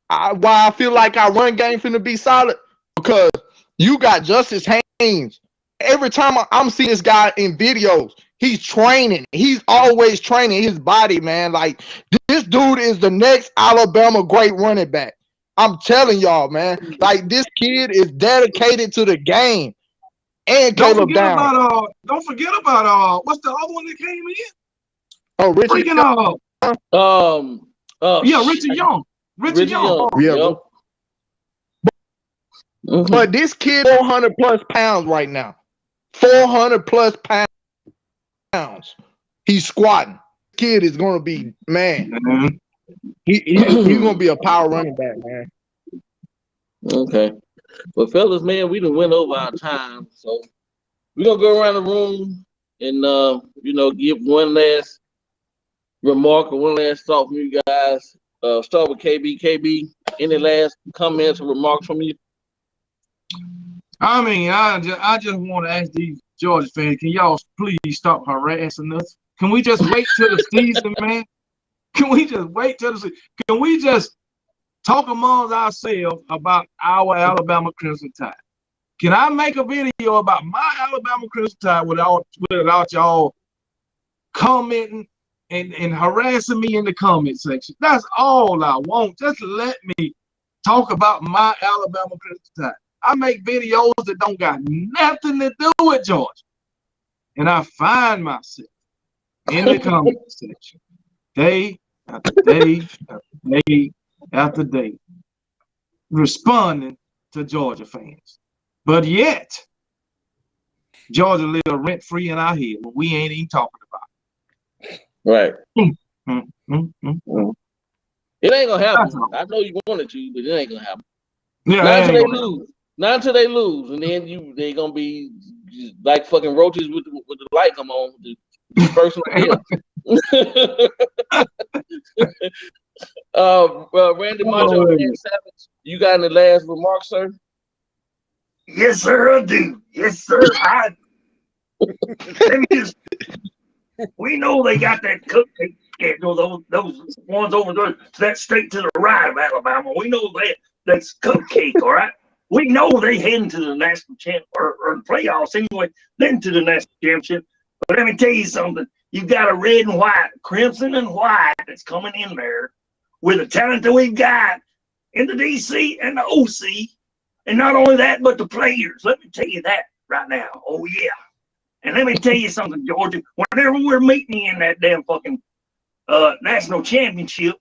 why I feel like our run game finna be solid, because you got Justice Haynes. Every time I'm seeing this guy in videos, he's training. He's always training his body, man. Like, this dude is the next Alabama great running back. I'm telling y'all, man. Like, this kid is dedicated to the game. And Caleb Down. Don't forget about what's the other one that came in? Oh, Richard Young. Richard Young. Richard Young. Yeah. But this kid 400 plus pounds right now. 400 plus pounds. He's squatting. Kid is gonna be, man. He's gonna be a power running back, man. Okay. Well, fellas, man, we done went over our time, so we're gonna go around the room and give one last remark or one last thought from you guys. Start with KB. KB, any last comments or remarks from you? I mean, I just want to ask these Georgia fans, can y'all please stop harassing us? Can we just wait till the season, man? Can we just wait till the season? Can we just talk amongst ourselves about our Alabama Crimson Tide? Can I make a video about my Alabama Crimson Tide without y'all commenting and harassing me in the comment section? That's all I want. Just let me talk about my Alabama Crimson Tide. I make videos that don't got nothing to do with Georgia. And I find myself in the comment section day after day after day after day responding to Georgia fans. But yet, Georgia live rent-free in our head when we ain't even talking about it. Right. It ain't gonna happen. I know you wanted to, but it ain't gonna happen. Yeah, Not until they lose, and then they gonna be like fucking roaches with the light come on. The personal Randy Macho and Savage, you got any last remarks, sir? Yes, sir, I do. Yes, sir, I let me just, we know they got that cupcake schedule, those ones over there, that straight to the right of Alabama. We know that's cupcake, all right? We know they heading to the national championship or the playoffs anyway, then to the national championship. But let me tell you something. You've got a red and white, crimson and white that's coming in there with the talent that we've got in the DC and the OC. And not only that, but the players. Let me tell you that right now. Oh, yeah. And let me tell you something, Georgia. Whenever we're meeting you in that damn fucking national championship,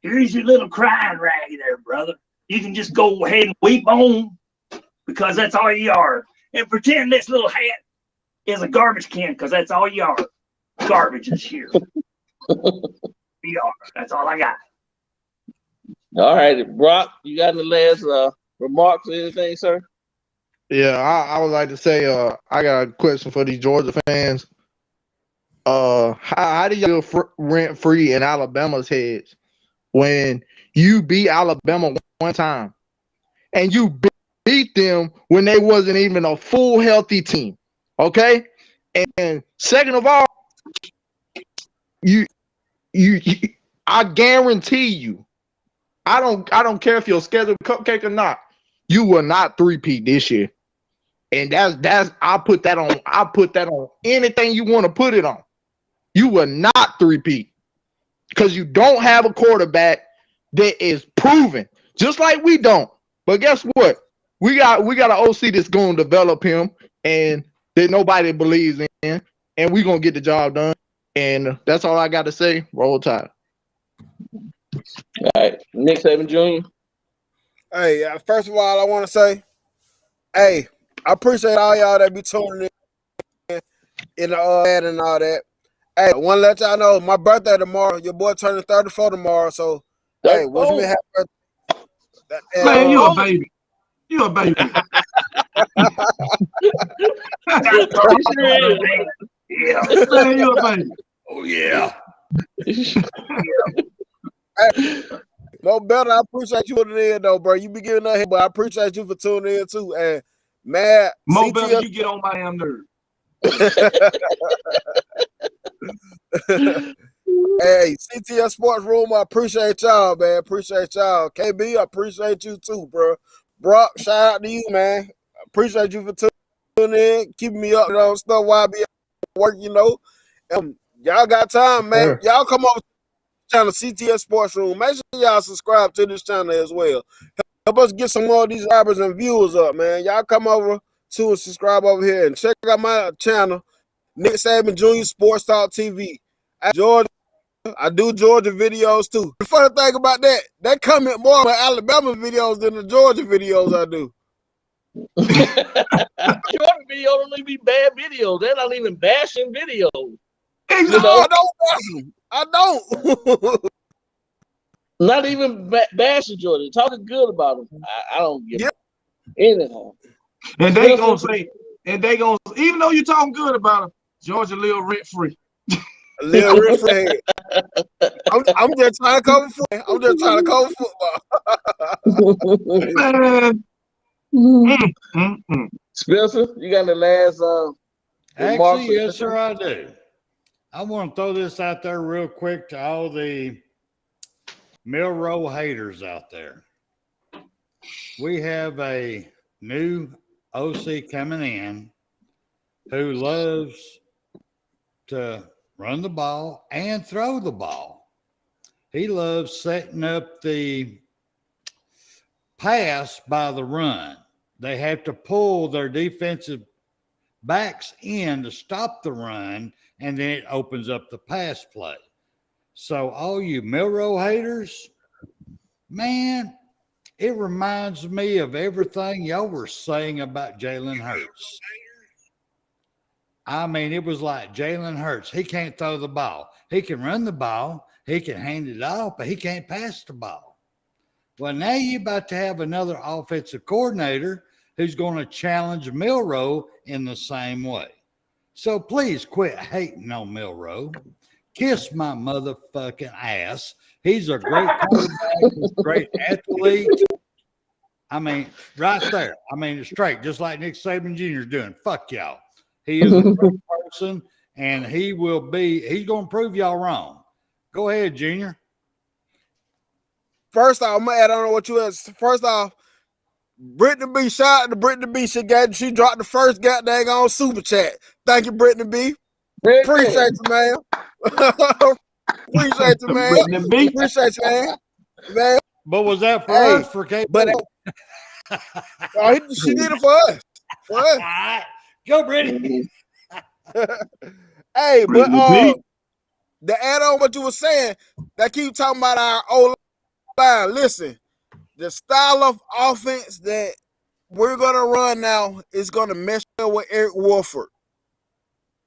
here's your little crying rag there, brother. You can just go ahead and weep on because that's all you are. And pretend this little hat is a garbage can because that's all you are. Garbage this year. You are. That's all I got. All right, Brock, you got any last remarks or anything, sir? Yeah, I would like to say I got a question for these Georgia fans. How do you feel rent-free in Alabama's heads when you beat Alabama one time and you beat them when they wasn't even a full healthy team? Okay? And second of all, I guarantee you, I don't care if you're scheduled cupcake or not, you will not three-peat this year. And that's I put that on anything you want to put it on. You will not three-peat because you don't have a quarterback that is proven, just like we don't. But guess what? We got an OC that's going to develop him and that nobody believes in, and we're going to get the job done. And that's all I got to say. Roll Tide. All right, Nick Saban Jr. Hey, first of all, I want to say, hey, I appreciate all y'all that be tuning in the ad and all that. Hey, I want to let y'all know my birthday tomorrow. Your boy turning 34 tomorrow, so hey, wish me a happy birthday. Man, you a baby. You a baby. Yeah. Man, you a baby. Oh yeah. Hey, no better. I appreciate you tuning in though, bro. You be giving up here, but I appreciate you for tuning in too. And man, More better, you get on my damn nerve. Hey, CTS Sports Room, I appreciate y'all, man. Appreciate y'all. KB, I appreciate you too, bro. Brock, shout out to you, man. I appreciate you for tuning in, keeping me up on stuff while I be at work, you know. Y'all got time, man. Y'all come over to the channel, CTS Sports Room. Make sure y'all subscribe to this channel as well. Help us get some more of these subscribers and viewers up, man. Y'all come over to and subscribe over here and check out my channel, Nick Saban Jr. Sports Talk TV. Georgia, I do Georgia videos too. The funny thing about that, they comment more on my Alabama videos than the Georgia videos I do. Jordan video don't even be bad videos. They're not even bashing videos. Exactly. You know? I don't bash them. I don't. Not even bashing Jordan. Talking good about them. I don't give a anyhow. And they gonna say, even though you're talking good about them, Georgia live rent free. Live rent free. I'm just trying to cover football. I'm just trying to cover football. Man. Spencer, you got the last Actually, yes, sir, I do. I want to throw this out there real quick to all the Milroe haters out there. We have a new OC coming in who loves to run the ball and throw the ball. He loves setting up the pass by the run. They have to pull their defensive backs in to stop the run, and then it opens up the pass play. So all you Milroe haters, man, it reminds me of everything y'all were saying about Jalen Hurts. I mean, it was like Jalen Hurts. He can't throw the ball. He can run the ball. He can hand it off, but he can't pass the ball. Well, now you're about to have another offensive coordinator who's going to challenge Milroe in the same way. So please quit hating on Milroe. Kiss my motherfucking ass. He's a great quarterback. He's a great athlete. I mean, right there. I mean, it's straight, just like Nick Saban Jr. is doing. Fuck y'all. He is a great person, and he's going to prove y'all wrong. Go ahead, Junior. First off, I'm going to add on to what you asked. First off, Brittany B, shout out to Brittany B. She dropped the first goddamn on super chat. Thank you, Brittany B. Appreciate you, man. Appreciate you, man. Appreciate you, man. But was that for us, for KP? But she did it for us. For us. Go, Brittany. Hey, but to add on what you were saying, that keep talking about our old line. Listen, the style of offense that we're gonna run now is gonna mesh well with Eric Wolford.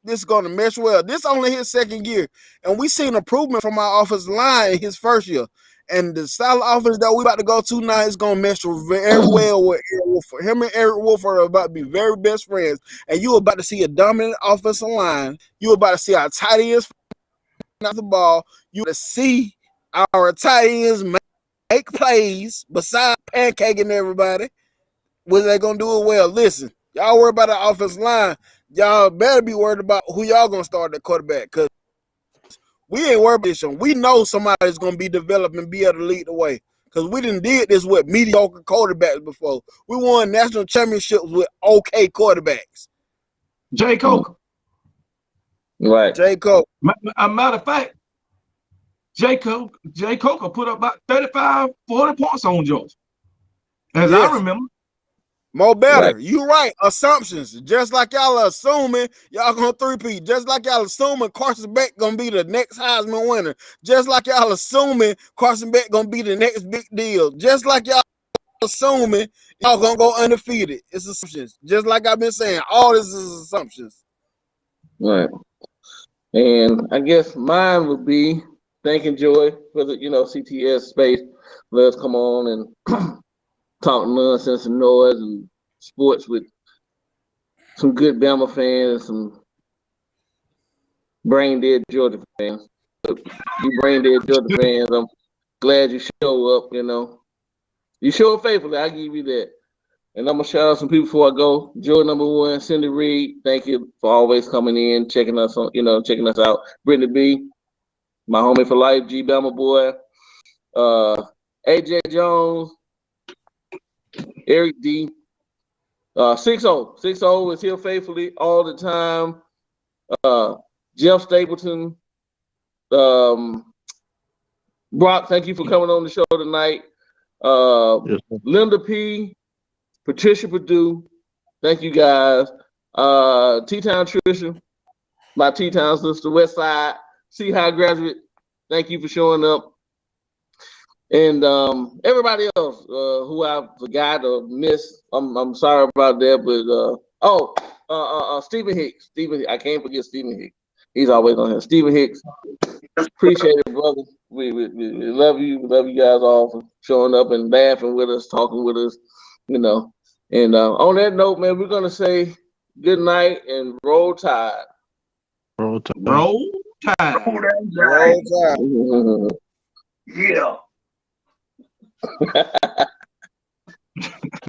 This is gonna mesh well. This only his second year, and we seen improvement from our offensive line in his first year. And the style of offense that we about to go to now is gonna mesh very well with Eric Wolford. Him and Eric Wolford are about to be very best friends, and you about to see a dominant offensive line. You about to see our tight ends out the ball. You to see our tight ends make plays besides pancaking everybody. Was they gonna do it well? Listen, y'all worry about the offensive line. Y'all better be worried about who y'all gonna start at quarterback, because we ain't worried about this. We know somebody's gonna be developed and be able to lead the way. Because we done did this with mediocre quarterbacks before. We won national championships with okay quarterbacks. Jay Coker. Right. Jay Coker. A matter of fact, Jay Coker put up about 35, 40 points on Georgia. As I remember. More better. Right. You right. Assumptions. Just like y'all are assuming y'all gonna three-peat. Just like y'all assuming Carson Beck gonna be the next Heisman winner. Just like y'all assuming Carson Beck gonna be the next big deal. Just like y'all assuming y'all gonna go undefeated. It's assumptions. Just like I've been saying, all this is assumptions. Right. And I guess mine would be thanking Joy for the CTS space. Let us come on and talk nonsense and noise and sports with some good Bama fans, some brain dead Georgia fans. You brain dead Georgia fans, I'm glad you show up. You show up faithfully. I give you that. And I'm gonna shout out some people before I go. Joy number one, Cindy Reed. Thank you for always coming in, checking us out. Brittany B, my homie for life, G Bama boy. AJ Jones, Eric D. 6-0 is here faithfully all the time. Jeff Stapleton, Brock, thank you for coming on the show tonight. Linda P, Patricia Purdue, thank you guys. T-Town Tricia, my T-Town sister, West Side, C-High graduate, thank you for showing up. And everybody else who I forgot or missed, I'm sorry about that. But Stephen Hicks. I can't forget Stephen Hicks. He's always on here. Stephen Hicks. Appreciate it, brother. We love you. We love you guys all for showing up and laughing with us, talking with us, And on that note, man, we're gonna say good night and roll tide. Roll Tide. Roll Tide. Roll Tide. Yeah.